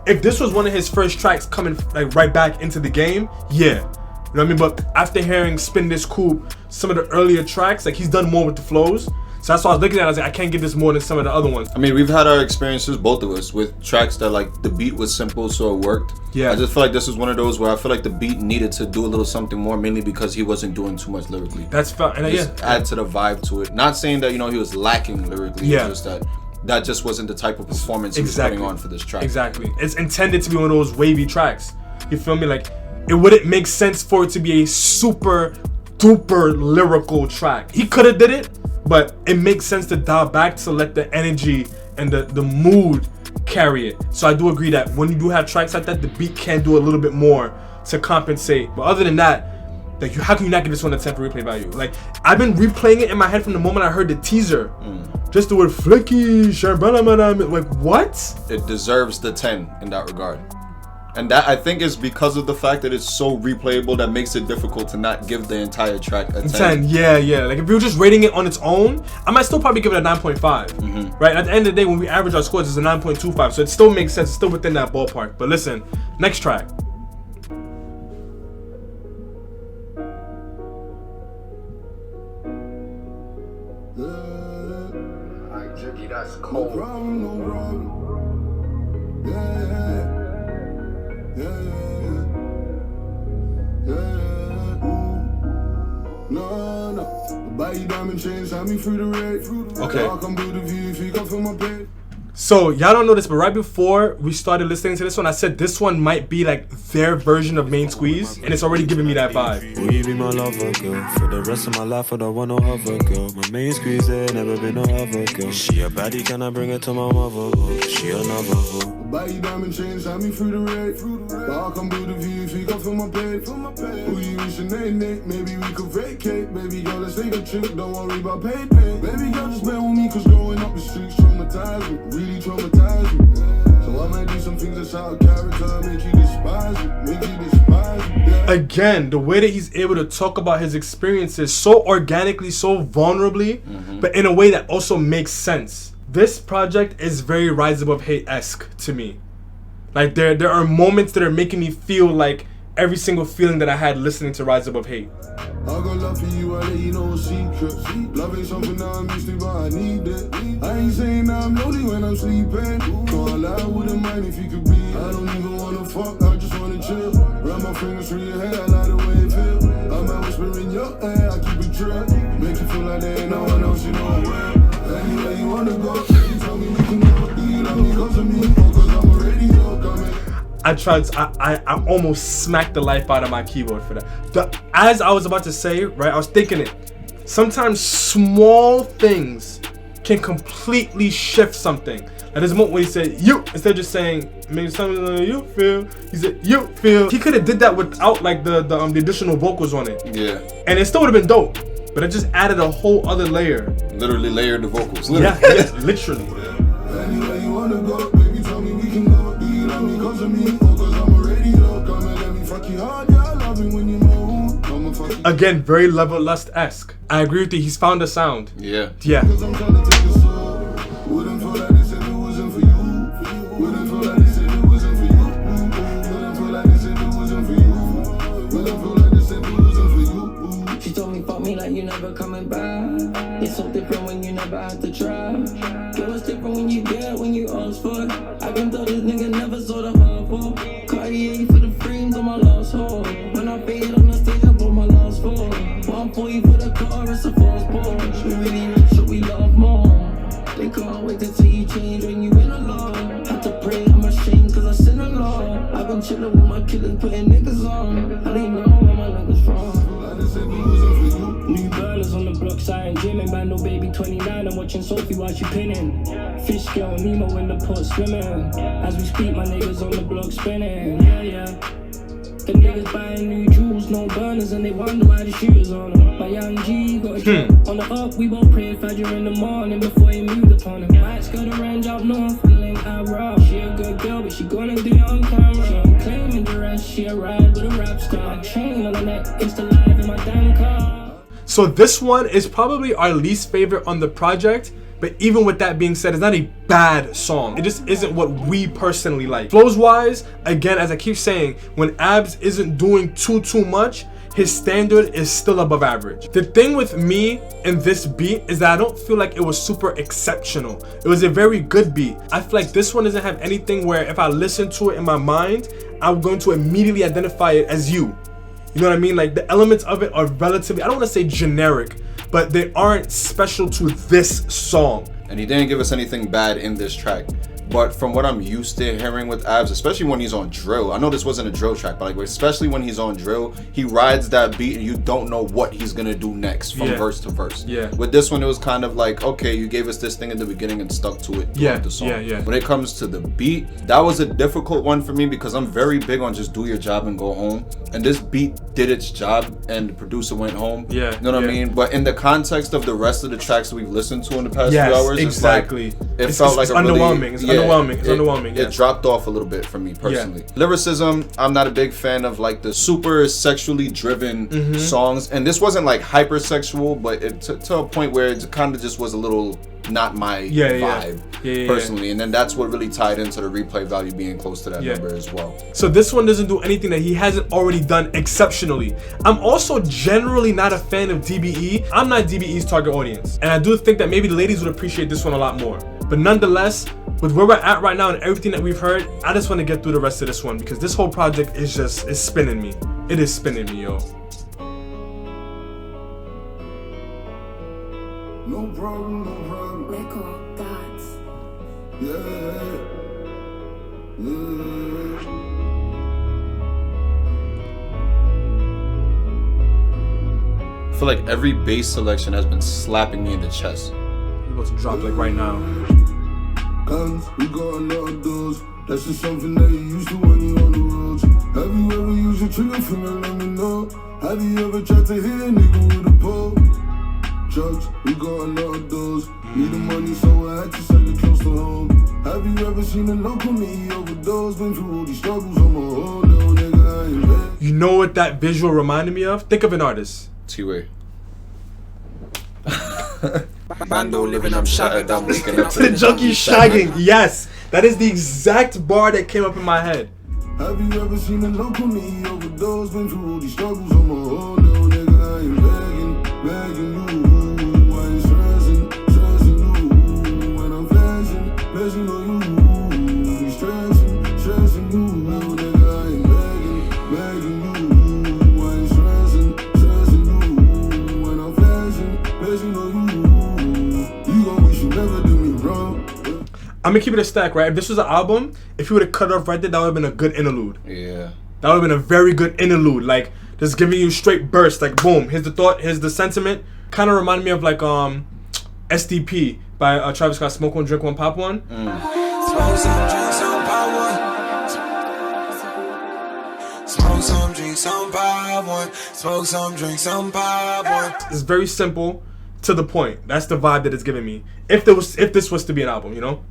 if this was one of his first tracks coming like right back into the game, yeah. You know what I mean? But after hearing Spin This Coupe, some of the earlier tracks, like he's done more with the flows. So that's why I was looking at it, I was like, I can't give this more than some of the other ones. I mean, we've had our experiences, both of us, with tracks that like the beat was simple, so it worked. Yeah. I just feel like this was one of those where I feel like the beat needed to do a little something more, mainly because he wasn't doing too much lyrically. That's fine. And just add to the vibe to it. Not saying that, you know, he was lacking lyrically. Yeah. It's just that just wasn't the type of performance he was putting on for this track. Exactly. It's intended to be one of those wavy tracks. You feel me? Like, it wouldn't make sense for it to be a super duper lyrical track. He could have did it, but it makes sense to dial back to let the energy and the mood carry it. So I do agree that when you do have tracks like that, the beat can do a little bit more to compensate. But other than that, like, how can you not give this one a 10 for replay value? Like, I've been replaying it in my head from the moment I heard the teaser. Just the word Flicky, Sharbana, like, what? It deserves the 10 in that regard. And that, I think, is because of the fact that it's so replayable that makes it difficult to not give the entire track a 10. Yeah. Like, if you were just rating it on its own, I might still probably give it a 9.5. Right? At the end of the day, when we average our scores, it's a 9.25. So it still makes sense. It's still within that ballpark. But listen, next track. That's No cold. problem, no problem. Yeah. Ooh. No. Buy you diamond chains, have me through the red. Okay. I come do the view if you go for my pay. So y'all don't know this, but right before we started listening to this one, I said this one might be like their version of Main Squeeze, and it's already giving me that vibe. Will you be my lover, girl? For the rest of my life, I don't want no other girl. My main squeeze, there never been no other girl. She a baddie, can I bring her to my mother? Oh, she another hoe. Buy you diamond chains, have me through the red. I come do the view if you go for my pay. Who you wish your name? Maybe we could vacate. Baby girl, let's take a trip. Don't worry about payday. Baby girl, just bear with me, cause growing up the streets traumatized me. Really traumatized me. So I might do some things that's out of character, make you despise me. Yeah. Again, the way that he's able to talk about his experiences so organically, so vulnerably, but in a way that also makes sense. This project is very Rise Above Hate-esque to me. Like, there are moments that are making me feel like every single feeling that I had listening to Rise Above Hate. I got love for you, I let you know a secret. Love ain't something that I'm used to, but I need it. I ain't saying that I'm lonely when I'm sleeping. No, I wouldn't mind if you could be. I don't even wanna fuck, I just wanna chill. Run my fingers through your hair, I like the way it feel. I might whisper in your ear, I keep it true. Make you feel like there ain't no one else you know where. Anywhere you wanna go, you tell me we can go. Do you love me cause of me, or cause I'm already coming? I almost smacked the life out of my keyboard for that. As I was about to say, right, I was thinking it. Sometimes small things can completely shift something. Like there's a moment when he said you, instead of just saying maybe something like you feel, he said you feel. He could have did that without like the additional vocals on it. Yeah. And it still would have been dope. But it just added a whole other layer. Literally layered the vocals. Literally. Yeah, literally. Anywhere you wanna go, baby, tell me we can go. Do you love me cause of me, or cause I'm already low? Come and let me fuck you hard, yeah, I love it when you move. I'ma fuck you. Again, very Level Lust-esque. I agree with you, he's found a sound. Yeah. Cause I'm trying to take a soul. Wouldn't feel like this if it wasn't for you. Wouldn't feel like this if it wasn't for you. Wouldn't feel like this if it wasn't for you. Wouldn't feel like this if it wasn't for you. She told me fuck me like you never coming back. It's so different when you never had to try. Girl, it's different when you get when you ask for it. I can tell this nigga never saw the hard for. Cartier for the frames on my last hole. When I fade on the stage, I bought my last four. 140 for the car, it's a false Porsche. We really rich, so we love more. They can't wait to see you change when you in alone. Had to pray, I'm ashamed cause I sin a lot. I've been chilling with my killers, putting niggas on. I didn't know where my niggas from. New burners on the block, side gymming. Bando baby 29, I'm watching Sophie while she pinning. Fish girl, Nemo in the pot swimming. As we speak, my niggas on the block spinning. Yeah. The niggas buying new jewels, no burners, and they wonder why the shooters on them. My young G got a drop on the up, we won't pray Fajr in the morning before he moved upon him. Might got a range out north, feeling Abra. She a good girl, but she gonna do it on camera. She ain't claiming the rest, she a ride with a rap star. My chain on the neck, it's the live in my damn car. So this one is probably our least favorite on the project. But even with that being said, it's not a bad song. It just isn't what we personally like. Flows wise, again, as I keep saying, when Abs isn't doing too much, his standard is still above average. The thing with me and this beat is that I don't feel like it was super exceptional. It was a very good beat. I feel like this one doesn't have anything where if I listen to it in my mind, I'm going to immediately identify it as you. You know what I mean? Like the elements of it are relatively, I don't want to say generic, but they aren't special to this song. And he didn't give us anything bad in this track. But from what I'm used to hearing with Abs, especially when he's on drill, I know this wasn't a drill track, but like especially when he's on drill, he rides that beat and you don't know what he's gonna do next from verse to verse. Yeah. With this one, it was kind of like, okay, you gave us this thing in the beginning and stuck to it throughout the song. Yeah. When it comes to the beat, that was a difficult one for me because I'm very big on just do your job and go home. And this beat did its job and the producer went home. Yeah. You know what I mean? But in the context of the rest of the tracks that we've listened to in the past few hours, exactly. It felt like it's underwhelming. It's underwhelming. It dropped off a little bit for me personally. Lyricism, I'm not a big fan of like the super sexually driven songs, and this wasn't like hypersexual, but it to a point where it kind of just was a little not my vibe personally. And then that's what really tied into the replay value being close to that number as well. So this one doesn't do anything that he hasn't already done exceptionally. I'm also generally not a fan of DBE. I'm not DBE's target audience, and I do think that maybe the ladies would appreciate this one a lot more. But nonetheless, with where we're at right now and everything that we've heard, I just want to get through the rest of this one because this whole project is spinning me. It is spinning me, yo. No problem. Record gods. I feel like every bass selection has been slapping me in the chest. We're about to drop like right now. Guns, we got a lot of those. That's just something that you used to when you on the roads. Have you ever used your trigger finger? Let me know. Have you ever tried to hit a nigga with a pole? Drugs, we got a lot of those. Need the money, so I had to sell it close to home. Have you ever seen a local me overdose? Been through all these struggles on my own, little nigga, I ain't bad. You know what that visual reminded me of? Think of an artist. T-Way. Bando living, I'm shattered, I'm waking up. The junkie shagging. Yes, that is the exact bar that came up in my head. Have you ever seen a local me overdose? Been through all these struggles on my own, little nigga, I ain't begging you. I ain't stressing you. When I'm flashing on you. Stressing you, little nigga, I ain't begging you. I ain't stressing you. When I'm flashing on you. I'm gonna keep it a stack, right? If this was an album, if you would have cut off right there, that would have been a good interlude. Yeah. That would have been a very good interlude. Like, just giving you straight burst. Like, boom, here's the thought, here's the sentiment. Kind of reminded me of, like, SDP by Travis Scott, Smoke One, Drink One, Pop One. Smoke some, drink some, pop one. Smoke some, drink some, pop one. Smoke some, drink some, pop one. It's very simple, to the point. That's the vibe that it's giving me. If this was to be an album, you know?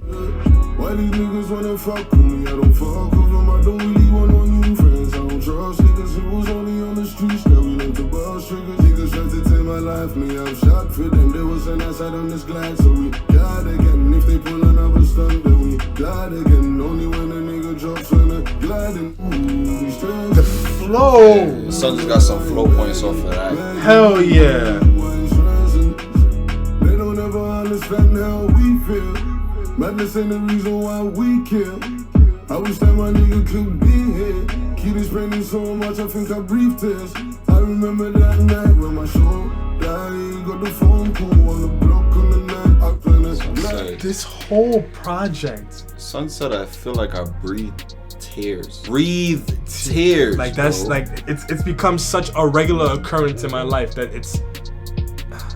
Why these niggas wanna fuck with me? I don't fuck with them, I don't really want no new friends. I don't trust niggas who was only on the streets. Now we learn to bust triggers. Niggas tried to take my life, me I'm shot for them. There was an outside on this glide, so we glide again. If they pull another stunt, then we glide again. Only when a nigga drops on a gliding. Ooh, we stress. The flow! Son just got some flow points off of that. Hell yeah! They don't ever understand how we feel. Madness ain't the reason why we kill. I wish that my nigga could be here. Keep this raining so much, I think I breathe tears. I remember that night when my show died. Got the phone call on the block on the night. I planned this whole project. Sunset, I feel like I breathe tears. Breathe tears. Like that's bro. like it's become such a regular occurrence in my life that it's.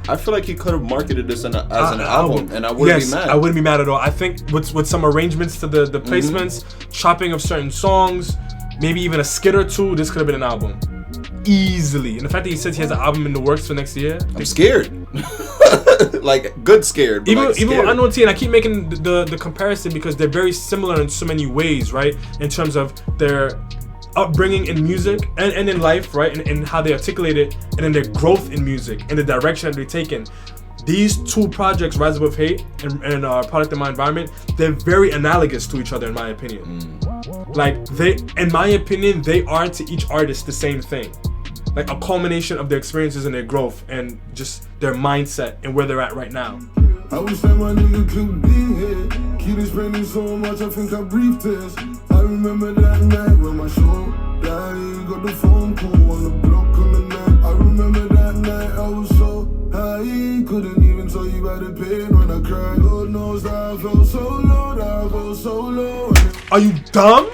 I feel like he could have marketed this as an album, and I wouldn't be mad. I wouldn't be mad at all. I think with some arrangements to the placements, chopping of certain songs, maybe even a skit or two, this could have been an album. easily. And the fact that he says he has an album in the works for next year, I'm scared. Like good scared. But even like scared. with Unknown T, and I keep making the comparison because they're very similar in so many ways, right? In terms of their upbringing in music and in life, right? And how they articulate it, and then their growth in music and the direction that they're taking. These two projects, Rise Above Hate and Product of My Environment, they're very analogous to each other in my opinion. Like in my opinion, they are to each artist the same thing. Like a culmination of their experiences and their growth and just their mindset and where they're at right now. I wish that my nigga could be here. Keep spending so much, I think I breathed this. I remember that night when my show died. Got the phone call on the block on the night. I remember that night I was so high. Couldn't even tell you about the pain when I cried. Lord knows that I felt so low, that I felt so low. Are you dumb?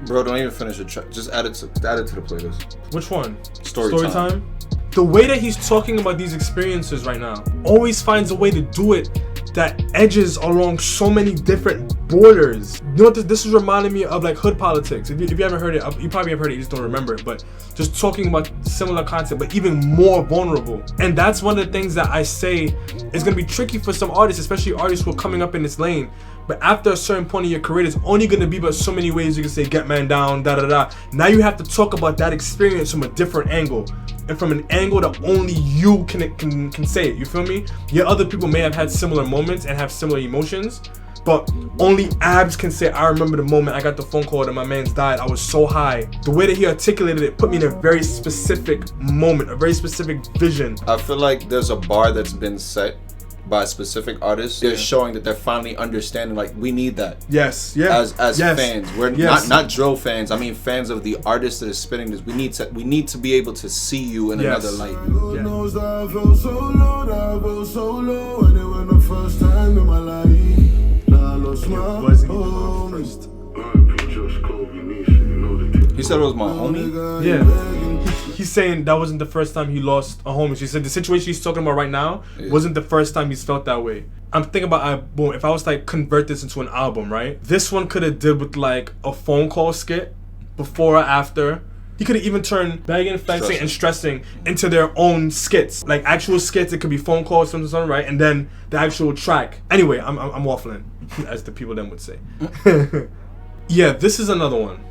Bro, don't even finish the track. Just add it to the playlist. Which one? Story time. The way that he's talking about these experiences right now always finds a way to do it that edges along so many different borders. You know what this is reminding me of, like Hood Politics. If you haven't heard it, you probably have heard it, you just don't remember it, but just talking about similar concept, but even more vulnerable. And that's one of the things that I say is gonna be tricky for some artists, especially artists who are coming up in this lane. But after a certain point in your career, there's only gonna be but so many ways you can say get man down, da da da. Now you have to talk about that experience from a different angle. And from an angle that only you can say it, you feel me? Yeah, other people may have had similar moments and have similar emotions, but only Abs can say, I remember the moment I got the phone call that my man's died. I was so high. The way that he articulated it put me in a very specific moment, a very specific vision. I feel like there's a bar that's been set by specific artists. They're showing that they're finally understanding, like, we need that. Yes, yeah. As fans. We're not drill fans. I mean fans of the artist that is spitting this. We need to be able to see you in another light. Lord knows that I felt so low, that I felt so low. And it was the first time in my life that I lost my home. He said it was my homie? Yeah. He's saying that wasn't the first time he lost a homie. She said the situation he's talking about right now wasn't the first time he's felt that way. I'm thinking about, boom, if I was to like convert this into an album, right? This one could have did with like a phone call skit before or after. He could have even turned Bagging, Flexing, and Stressing into their own skits. Like actual skits, it could be phone calls, something, right? And then the actual track. Anyway, I'm waffling, as the people then would say. Yeah, this is another one.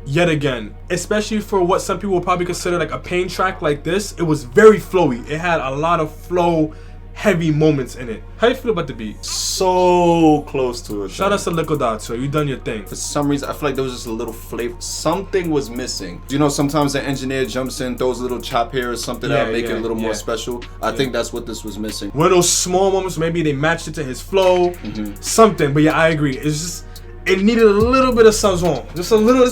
Yet again, especially for what some people would probably consider like a pain track like this, it was very flowy. It had a lot of flow, heavy moments in it. How you feel about the beat? So close to it. Shout out to Liquidato, you done your thing. For some reason, I feel like there was just a little flavor. Something was missing. You know, sometimes the engineer jumps in, throws a little chop here or something that'll make it a little more special. I think that's what this was missing. One of those small moments, maybe they matched it to his flow, something. But yeah, I agree. It's just, it needed a little bit of sazon, just a little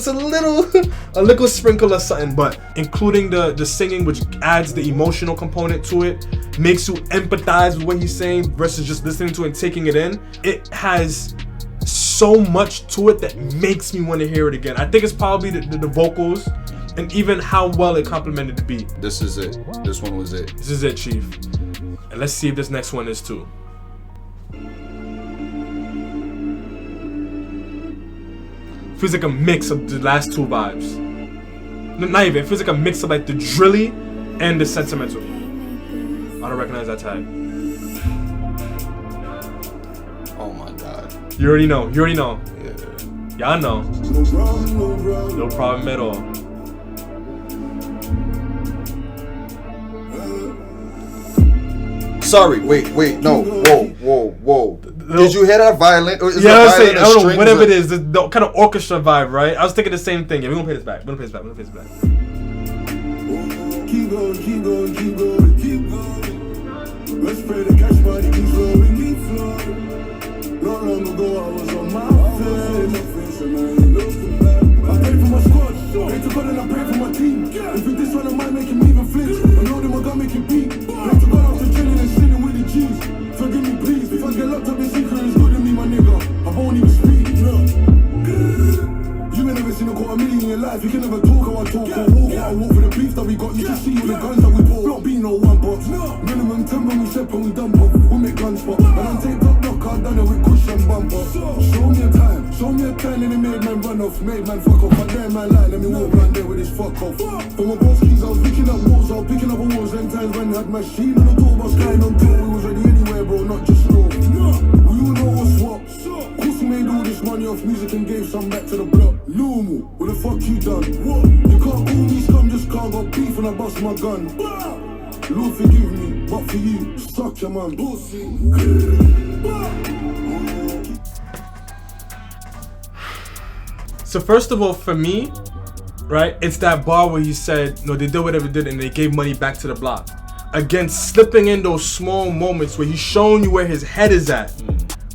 sprinkle of something, but including the singing, which adds the emotional component to it, makes you empathize with what he's saying versus just listening to it and taking it in. It has so much to it that makes me want to hear it again. I think it's probably the vocals and even how well it complemented the beat. This is it. This one was it. This is it, Chief. And let's see if this next one is too. Feels like a mix of the last two vibes. Not even, it feels like a mix of like the drilly and the sentimental. I don't recognize that tag. Oh my god. You already know. Yeah. Y'all know. No problem at all. Sorry, wait, no, whoa. Did you hear that violin? Yeah, I don't know, whatever it is, the kind of orchestra vibe, right? I was thinking the same thing. Yeah, we're gonna play this back. Keep going. Let's pray the cash money keeps flowing. Not long ago I was on my face, and I ain't looking back. I pray for my squad, pray to God and I pray for my team. If you this one I might make him even flinch. I know them I gotta make it beat. Pray to God after chilling and sitting with the G's. Forgive me please, if I get locked up in secret it's good to me my nigga. I won't even speak, no. You ain't never seen a quarter million in your life. You can never talk how I talk or walk how I walk for the beef that we got. You just see all the guns that we bought. Not being no one box. Minimum 10 when we step and we dump off. We make guns pop. And I'm taped up knock, I done it with cushion bumper. Show me a time. Show me a plan and it made man run off, made man fuck off. I dare man lie, let me walk round there with this fuck off. For my boss keys, I was picking up walls, I was picking up awards. Them times when I had machine on the door, bus going on tour. We was ready anywhere, bro, not just slow. We all know what's what. Of course we made all this money off music and gave some back to the block. Normal, what the fuck you done? What? You can't call me scum, just can't got beef and I bust my gun. Lord forgive me, but for you, suck your man. So first of all, for me, right, it's that bar where he said, no, they did whatever they did and they gave money back to the block. Again, slipping in those small moments where he's showing you where his head is at,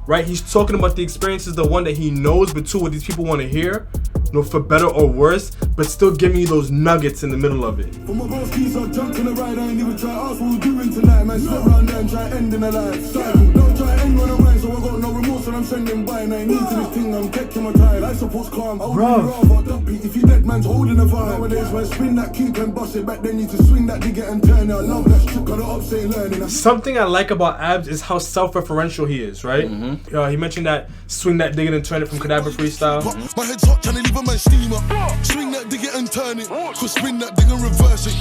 right? He's talking about the experiences, the one that he knows, but two, what these people want to hear, you know, for better or worse, but still giving you those nuggets in the middle of it. For my boss keys, I jumped on the ride, I ain't even try to ask what we're doing tonight. Man, step round there and try ending a life. Cycle, don't try end when I'm right, so I got no remorse when I'm sending by. And I ain't new to this thing, I'm taking my time. I suppose calm, I would rather dumpy. If you dead man's holding a vibe. Nowadays, when I spin that cube and bust it back, then you to swing that digger and turn it. I love that shit, got the upstate learning. Something I like about Abs is how self-referential he is, right? He mentioned that swing that digger and turn it from Cadabra freestyle. My head's hot, trying to leave a man steamer. Swing that digger and turn it. Cause spin that digger and reverse it.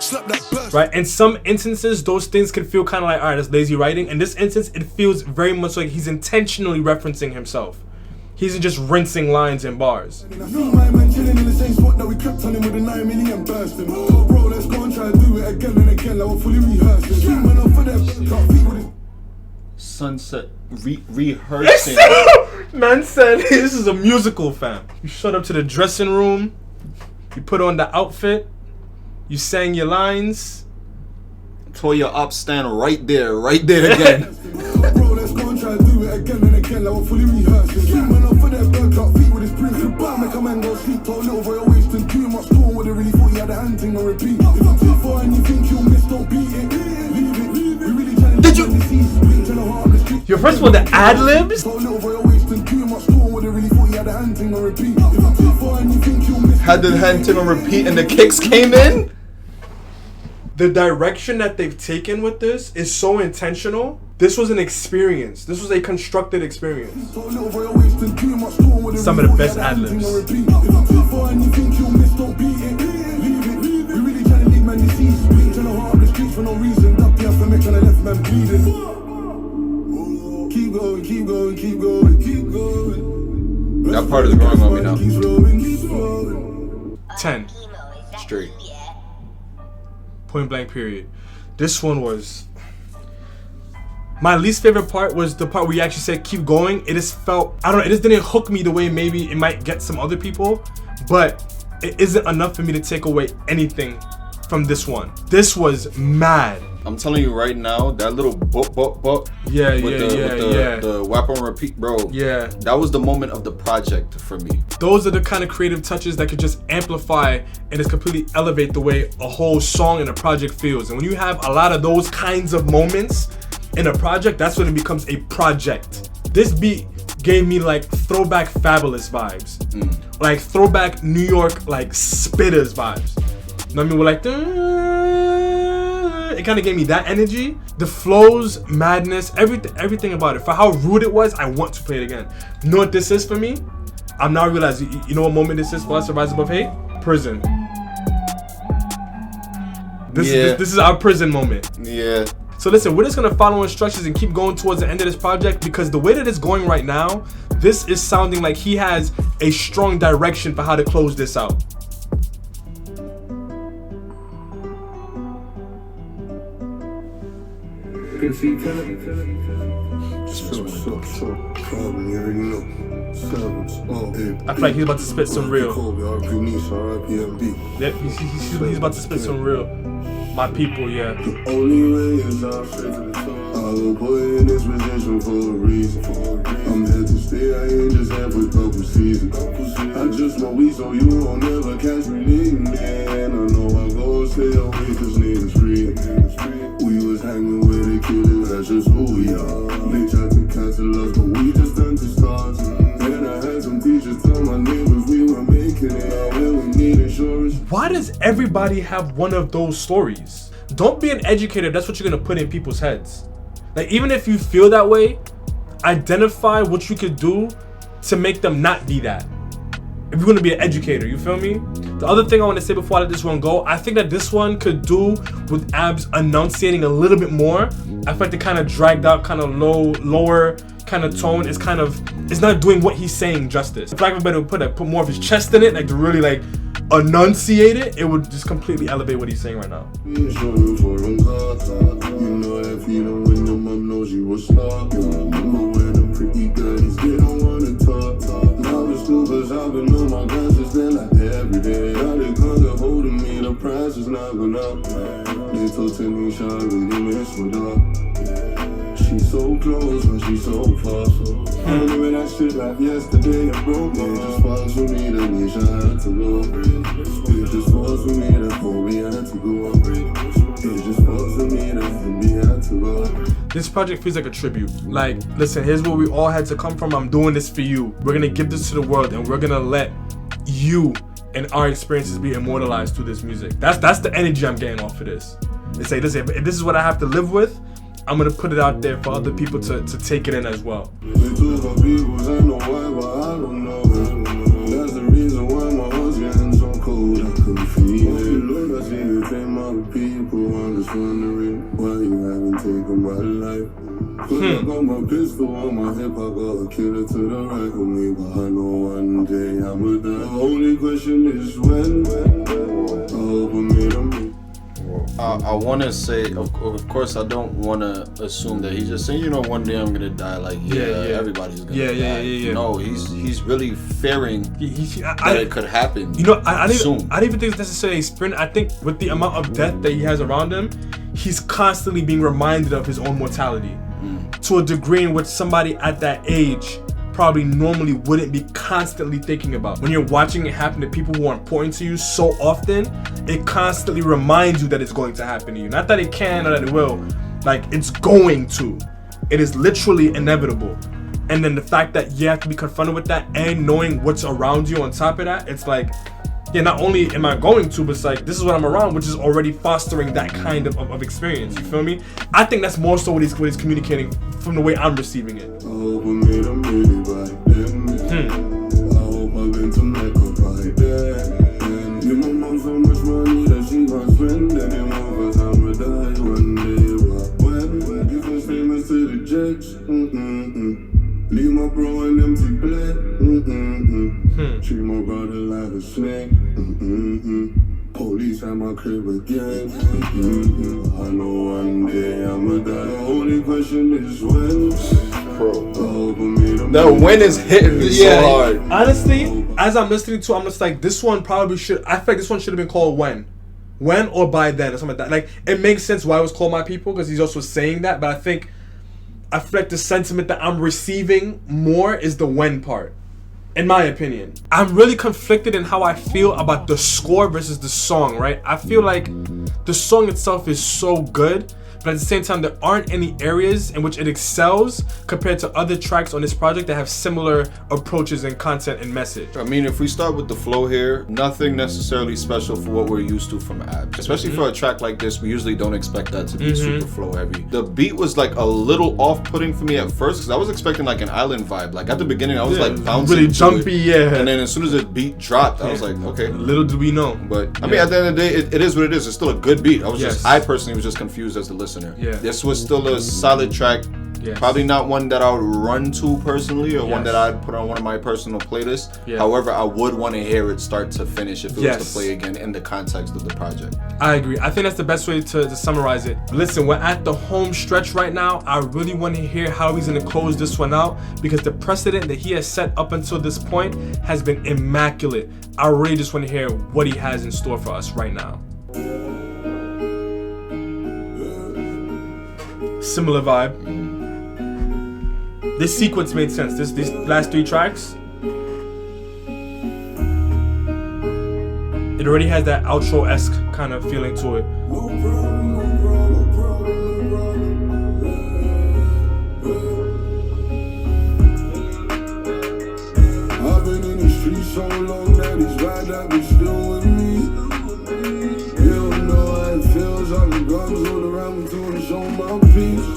Slap that burst. Right, in some instances, those things can feel kind of like, all right, that's lazy writing. In this instance, it feels very much like he's intentionally referencing himself. He isn't just rinsing lines and bars. My man chilling in the same spot that we kept on him with the 9 million bursting. Oh, bro, let's go and try to do it again and again. Like we're fully rehearsing. Street man up for them. Can't beat with it. Sunset rehearsing. Man said, this is a musical, fam. You showed up to the dressing room. You put on the outfit. You sang your lines. Told your op stand right there again. Bro, let's go and try to do it again and again. Like we're fully rehearsing. Street man up for them. Can't beat with his print. Make a man go sleep. Told little boy wasting too much corn. Would have really thought he had a hand thing on repeat. If I'm too far and you think you'll miss, don't beat it. Leave it. We really trying to Did you? Your first one, the ad libs? Had the hand thing on repeat and the kicks came in? The direction that they've taken with this is so intentional. This was an experience. This was a constructed experience. Some of the best ad libs. Keep going, keep going, keep going, keep going. That part is growing on me now. 10. Straight. Point blank period. This one was... My least favorite part was the part where you actually said keep going. It just felt... I don't know, it just didn't hook me the way maybe it might get some other people. But it isn't enough for me to take away anything from this one. This was mad. I'm telling you right now, that little boop. Yeah, with the whap on repeat, bro. Yeah. That was the moment of the project for me. Those are the kind of creative touches that could just amplify and just completely elevate the way a whole song and a project feels. And when you have a lot of those kinds of moments in a project, that's when it becomes a project. This beat gave me like throwback Fabulous vibes. Like throwback New York like spitters vibes. You know what I mean? We're like, it kind of gave me that energy. The flows, madness, everything about it. For how rude it was, I want to play it again. You know what this is for me? I'm now realizing, you know what moment this is for us to Rise Above Hate? Prison. This is our prison moment. Yeah. So listen, we're just gonna follow instructions and keep going towards the end of this project because the way that it's going right now, this is sounding like he has a strong direction for how to close this out. Just feel so problem, you already know. I feel like he's about to spit some real. Yep, he's about to spit some real. My people, yeah. The only way is out straight to the top. I will put in this position for a reason. I'm here to stay, I ain't just here for a couple seasons. I just want weed so you won't never catch me leaving. Man, I know I go stay away cause niggas free. We was hanging with the killers, that's just who we are. They tried to cancel us, but we just turned to stars. And I had some teachers tell my neighbors we were making it out when we need insurance. Why does everybody have one of those stories? Don't be an educator, that's what you're gonna put in people's heads. Like, even if you feel that way, identify what you could do to make them not be that. If you're gonna be an educator, you feel me? The other thing I want to say before I let this one go, I think that this one could do with Abs enunciating a little bit more. I feel like the kind of dragged out, kind of lower kind of tone is kind of, it's not doing what he's saying justice. If lack of a better put more of his chest in it, like to really like enunciate it, it would just completely elevate what he's saying right now. You know that feeling when your mom knows you a star. Remember when the pretty girls, they don't wanna talk. Now it's cool cause I've been on my glasses, then like every day. Now they come to holding me, the price is not going up. They told Tanisha I really mess with her. She's so close but she's so far. I remember that shit like yesterday, it broke me. It just falls for me, the wish I had to go. It just falls for me, the Kobe had to go. It just falls for me, the Hindi had to go. This project feels like a tribute. Like, listen, here's where we all had to come from. I'm doing this for you. We're gonna give this to the world, and we're gonna let you and our experiences be immortalized through this music. That's the energy I'm getting off of this. They say, listen, if this is what I have to live with, I'm gonna put it out there for other people to take it in as well. They took my peoples, I know why, but I don't know. That's the reason why my heart's getting so cold. I couldn't feel it. Look, I see you came out with people. I'm just wondering why you haven't taken my life. Cause I got my pistol on my hip, I got a killer to the right of me. But I know one day I'ma die. The only question is when. I hope I made a move. I want to say, of course, I don't want to assume that he's just saying, you know, one day I'm gonna die. Like, everybody's gonna die. Yeah. No, he's really fearing that it could happen. You know, I didn't even think it's necessarily a sprint. I think with the amount of death that he has around him, he's constantly being reminded of his own mortality to a degree in which somebody at that age probably normally wouldn't be constantly thinking about. When you're watching it happen to people who are important to you so often, it constantly reminds you that it's going to happen to you. Not that it can or that it will, like it's going to. It is literally inevitable. And then the fact that you have to be confronted with that and knowing what's around you on top of that, it's like, yeah, not only am I going to, but it's like, this is what I'm around, which is already fostering that kind of experience, you feel me? I think that's more so what he's communicating from the way I'm receiving it. I hope I made a million by then. I hope I've been to Mecca by then. Give my mom so much money that she can't spend anymore, cause I'ma die one day. But when you feel famous to the judge, leave my bro an empty plate. Treat my brother like a snake. Police at my crib again. I know one day I'ma die. The only question is when. The when is hitting me so hard. Honestly, as I'm listening to, I'm just like, this one probably should. I feel like this one should have been called When or By Then or something like that. Like, it makes sense why it was called My People because he's also saying that. But I feel like the sentiment that I'm receiving more is the when part. In my opinion, I'm really conflicted in how I feel about the score versus the song, right? I feel like the song itself is so good, but at the same time, there aren't any areas in which it excels compared to other tracks on this project that have similar approaches in content and message. I mean, if we start with the flow here, nothing necessarily special for what we're used to from Abs. Especially for a track like this, we usually don't expect that to be super flow heavy. The beat was like a little off-putting for me at first because I was expecting like an island vibe. Like at the beginning, I was like bouncing, really jumpy, and then as soon as the beat dropped, I was like, okay. Little do we know. But I mean, at the end of the day, it is what it is. It's still a good beat. I personally was just confused as the listener. This was still a solid track. Probably not one that I would run to personally or one that I'd put on one of my personal playlists. However, I would want to hear it start to finish if it was to play again in the context of the project. I agree. I think that's the best way to summarize it. Listen, we're at the home stretch right now. I really want to hear how he's going to close this one out because the precedent that he has set up until this point has been immaculate. I really just want to hear what he has in store for us right now. Similar vibe. This sequence made sense. These last 3 tracks, it already has that outro-esque kind of feeling to it. I've been in the streets so long that he's right up and still with me. You don't know how it feels. All the guns all around me to show my peace.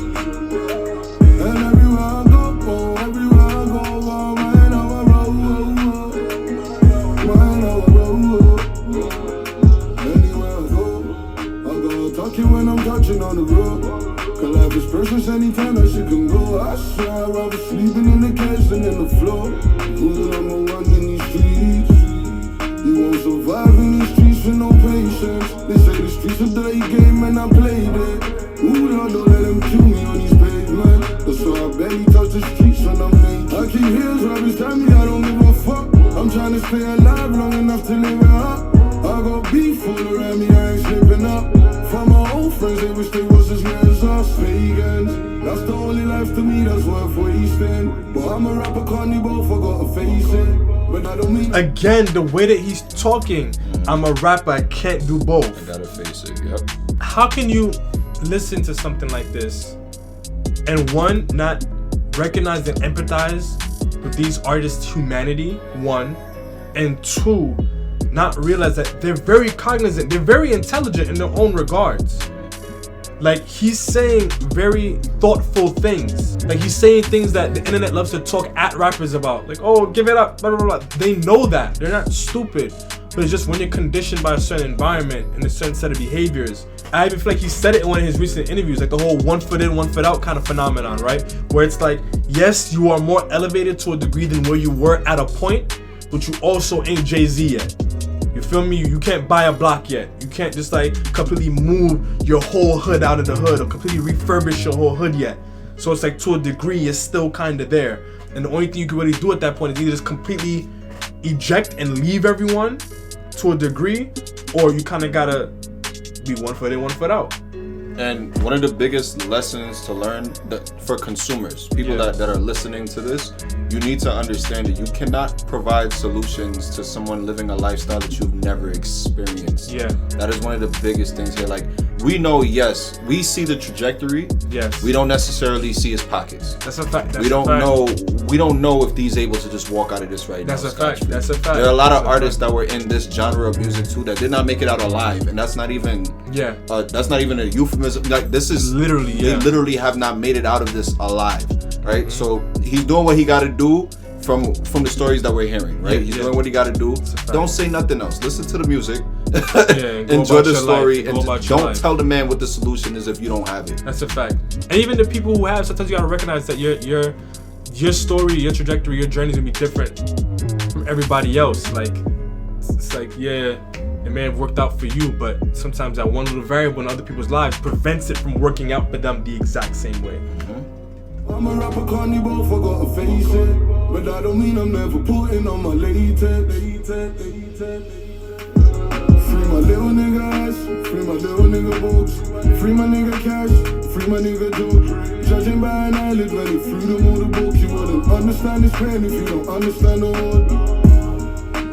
And everywhere I go, right now I heels, rubbish tell me I don't give a fuck. I'm trying to stay alive long enough to live it up. I got beef all around me, I ain't slipping up. From my old friends, they wish they was as real as us. Pagans, that's the only life to me that's worth wasting. But I'm a rapper, can't do both, I gotta face it. But I don't mean. Again, the way that he's talking, I'm a rapper, I can't do both. I gotta face it, yep. How can you listen to something like this and one, not recognize and empathize with these artists' humanity, one, and two, not realize that they're very cognizant, they're very intelligent in their own regards. Like, he's saying very thoughtful things. Like, he's saying things that the internet loves to talk at rappers about. Like, oh, give it up, blah, blah, blah. They know that. They're not stupid. But it's just when you're conditioned by a certain environment and a certain set of behaviors. I even feel like he said it in one of his recent interviews, like the whole 1 foot in, 1 foot out kind of phenomenon, right? Where it's like, yes, you are more elevated to a degree than where you were at a point, but you also ain't Jay-Z yet. You feel me? You can't buy a block yet. You can't just like completely move your whole hood out of the hood or completely refurbish your whole hood yet. So it's like, to a degree, it's still kind of there. And the only thing you can really do at that point is either just completely eject and leave everyone to a degree, or you kind of gotta be 1 foot in, 1 foot out. And one of the biggest lessons to learn for consumers, people that are listening to this, you need to understand that you cannot provide solutions to someone living a lifestyle that you've never experienced. Yeah. That is one of the biggest things here. Like, we know, yes, we see the trajectory. Yes. We don't necessarily see his pockets. That's a fact. We don't know if he's able to just walk out of this right now. That's a fact. That's a fact. There are a lot of artists that were in this genre of music too that did not make it out alive, and that's not even a euphemism. Like, this is literally, they literally have not made it out of this alive, right? So he's doing what he got to do from the stories that we're hearing, right? He's doing what he got to do. Don't say nothing else. Listen to the music, enjoy the story, and don't tell the man what the solution is if you don't have it. That's a fact. And even the people who have, sometimes you gotta recognize that your story, your trajectory, your journey is gonna be different from everybody else. Like, it's like, yeah, it may have worked out for you, but sometimes that one little variable in other people's lives prevents it from working out for them the exact same way. I'm a rapper, can't do both, I gotta face it. But that don't mean I'm never putting on my latex. Free my little nigga ass, free my little nigga books, free my nigga cash, free my nigga joke. Judging by an eyelid when he threw them all the book. You wouldn't understand this pain if you don't understand the hood.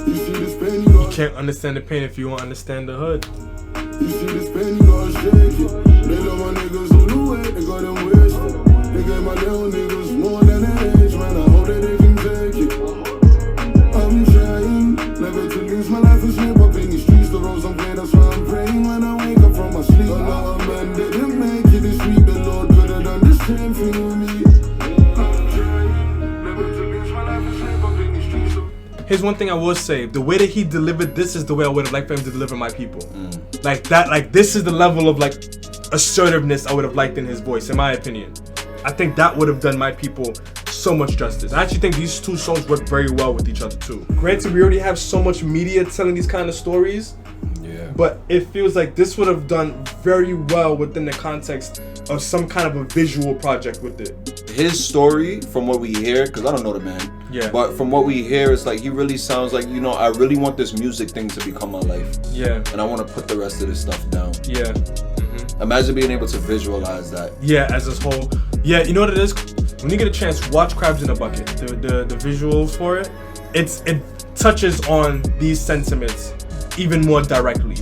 You see this pain, you can't understand the pain if you won't understand the hood. You see this pain, you gotta shake it. They love my niggas all the way, they got them wasted. They gave my little niggas more than an age, man. I hope that they can take it. I'm trying never to lose my life and slip up in the streets. The roads I'm playing, that's why I'm praying when I wake up from my sleep. A lot of men didn't make it this week. The Lord could have done the same thing with me. I'm trying never to lose my life and slip up in the streets. Here's one thing I will say: the way that he delivered this is the way I would have liked for him to deliver my people. Like that, like this is the level of like assertiveness I would have liked in his voice, in my opinion. I think that would have done my people so much justice. I actually think these two songs work very well with each other too. Granted, we already have so much media telling these kind of stories, but it feels like this would have done very well within the context of some kind of a visual project with it. His story, from what we hear, because I don't know the man, but from what we hear, it's like he really sounds like, you know, I really want this music thing to become my life. Yeah. And I want to put the rest of this stuff down. Yeah. Imagine being able to visualize that. Yeah, as this whole. Yeah, you know what it is? When you get a chance, watch Crabs in a Bucket. The visuals for it, it touches on these sentiments even more directly.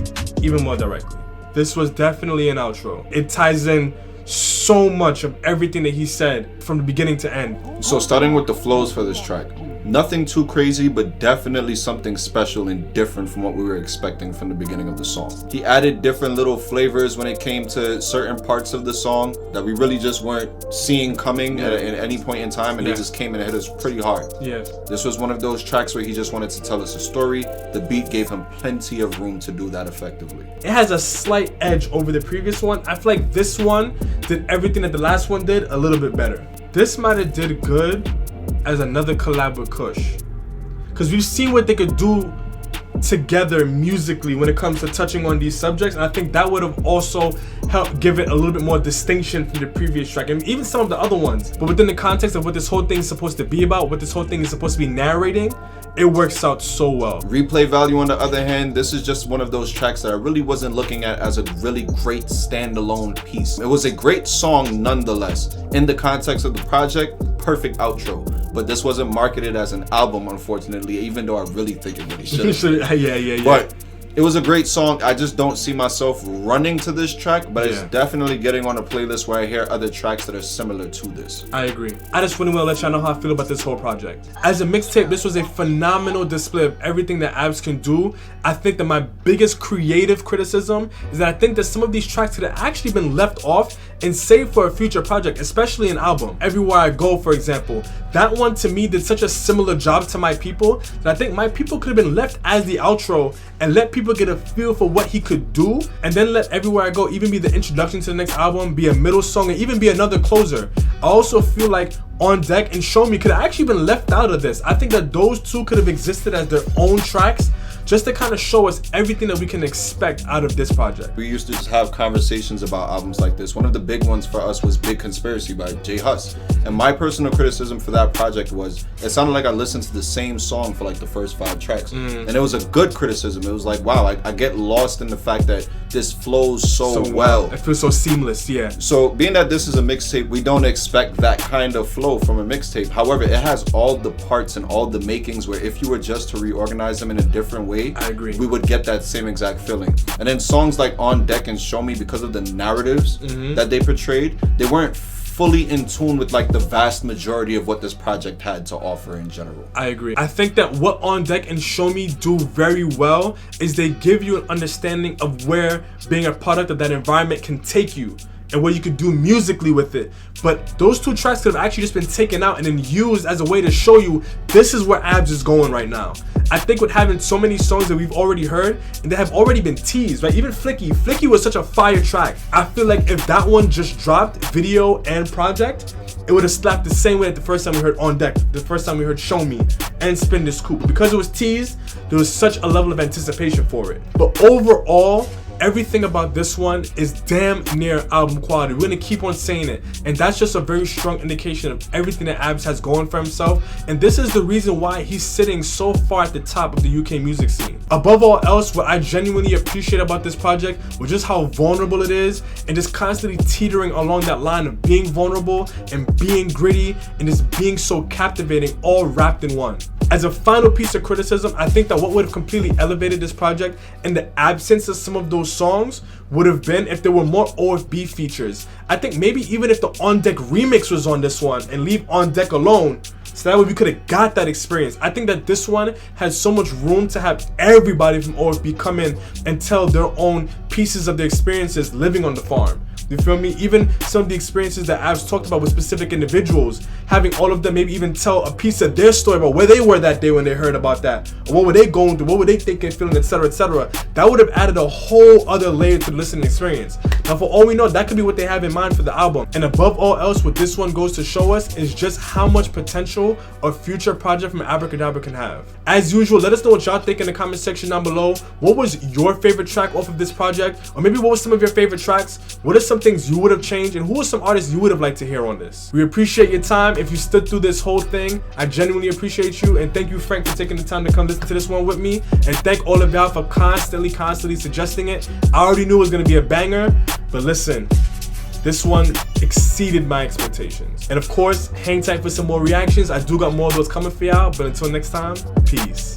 This was definitely an outro. It ties in so much of everything that he said from the beginning to end. So starting with the flows for this track. Nothing too crazy, but definitely something special and different from what we were expecting from the beginning of the song. He added different little flavors when it came to certain parts of the song that we really just weren't seeing coming at any point in time, and they just came and hit us pretty hard. Yeah. This was one of those tracks where he just wanted to tell us a story. The beat gave him plenty of room to do that effectively. It has a slight edge over the previous one. I feel like this one did everything that the last one did a little bit better. This might have did good as another collab with Kush, because we've seen what they could do together musically when it comes to touching on these subjects, and I think that would have also help give it a little bit more distinction from the previous track and even some of the other ones. But within the context of what this whole thing is supposed to be about, what this whole thing is supposed to be narrating, it works out so well. Replay value on the other hand, this is just one of those tracks that I really wasn't looking at as a really great standalone piece. It was a great song nonetheless. In the context of the project, perfect outro. But this wasn't marketed as an album, unfortunately, even though I really think it really should have. Yeah. But it was a great song. I just don't see myself running to this track, but it's definitely getting on a playlist where I hear other tracks that are similar to this. I agree. I just really want to let y'all know how I feel about this whole project. As a mixtape, this was a phenomenal display of everything that Abs can do. I think that my biggest creative criticism is that I think that some of these tracks could have actually been left off and saved for a future project, especially an album. Everywhere I Go, for example, that one to me did such a similar job to My People that I think My People could have been left as the outro and let people get a feel for what he could do, and then let Everywhere I Go even be the introduction to the next album, be a middle song, and even be another closer. I also feel like On Deck and Show Me could have actually been left out of this. I think that those two could have existed as their own tracks, just to kind of show us everything that we can expect out of this project. We used to just have conversations about albums like this. One of the big ones for us was Big Conspiracy by J Hus. And my personal criticism for that project was, it sounded like I listened to the same song for like the first 5 tracks. And it was a good criticism. It was like, wow, I get lost in the fact that this flows so well. It feels so seamless, yeah. So being that this is a mixtape, we don't expect that kind of flow from a mixtape. However, it has all the parts and all the makings where if you were just to reorganize them in a different way, I agree, we would get that same exact feeling. And then songs like On Deck and Show Me, because of the narratives that they portrayed, they weren't fully in tune with like the vast majority of what this project had to offer in general. I agree. I think that what On Deck and Show Me do very well is they give you an understanding of where being a product of that environment can take you and what you could do musically with it. But those 2 tracks could have actually just been taken out and then used as a way to show you this is where Abs is going right now. I think with having so many songs that we've already heard and that have already been teased, right? Even Flicky was such a fire track. I feel like if that one just dropped, video and project, it would have slapped the same way that the first time we heard On Deck, the first time we heard Show Me and Spin This Coupe. Because it was teased, there was such a level of anticipation for it. But overall, everything about this one is damn near album quality. We're gonna keep on saying it, and that's just a very strong indication of everything that Abs has going for himself, and this is the reason why he's sitting so far at the top of the UK music scene. Above all else, what I genuinely appreciate about this project was just how vulnerable it is, and just constantly teetering along that line of being vulnerable and being gritty and just being so captivating, all wrapped in one. As a final piece of criticism, I think that what would have completely elevated this project in the absence of some of those songs would have been if there were more OFB features. I think maybe even if the On Deck remix was on this one and leave On Deck alone, so that way we could have got that experience. I think that this one has so much room to have everybody from OFB come in and tell their own pieces of their experiences living on the farm. You feel me? Even some of the experiences that Abs talked about with specific individuals, having all of them maybe even tell a piece of their story about where they were that day when they heard about that, or what were they going through, what were they thinking, feeling, etc., etc. That would have added a whole other layer to the listening experience. Now, for all we know, that could be what they have in mind for the album. And above all else, what this one goes to show us is just how much potential a future project from Abra Cadabra can have. As usual, let us know what y'all think in the comment section down below. What was your favorite track off of this project? Or maybe what was some of your favorite tracks? What are some things you would have changed, and who are some artists you would have liked to hear on this? We appreciate your time. If you stood through this whole thing, I genuinely appreciate you, and thank you, Frank, for taking the time to come listen to this one with me, and thank all of y'all for constantly suggesting it. I already knew it was going to be a banger, but listen, this one exceeded my expectations. And of course, hang tight for some more reactions. I do got more of those coming for y'all, but until next time, peace.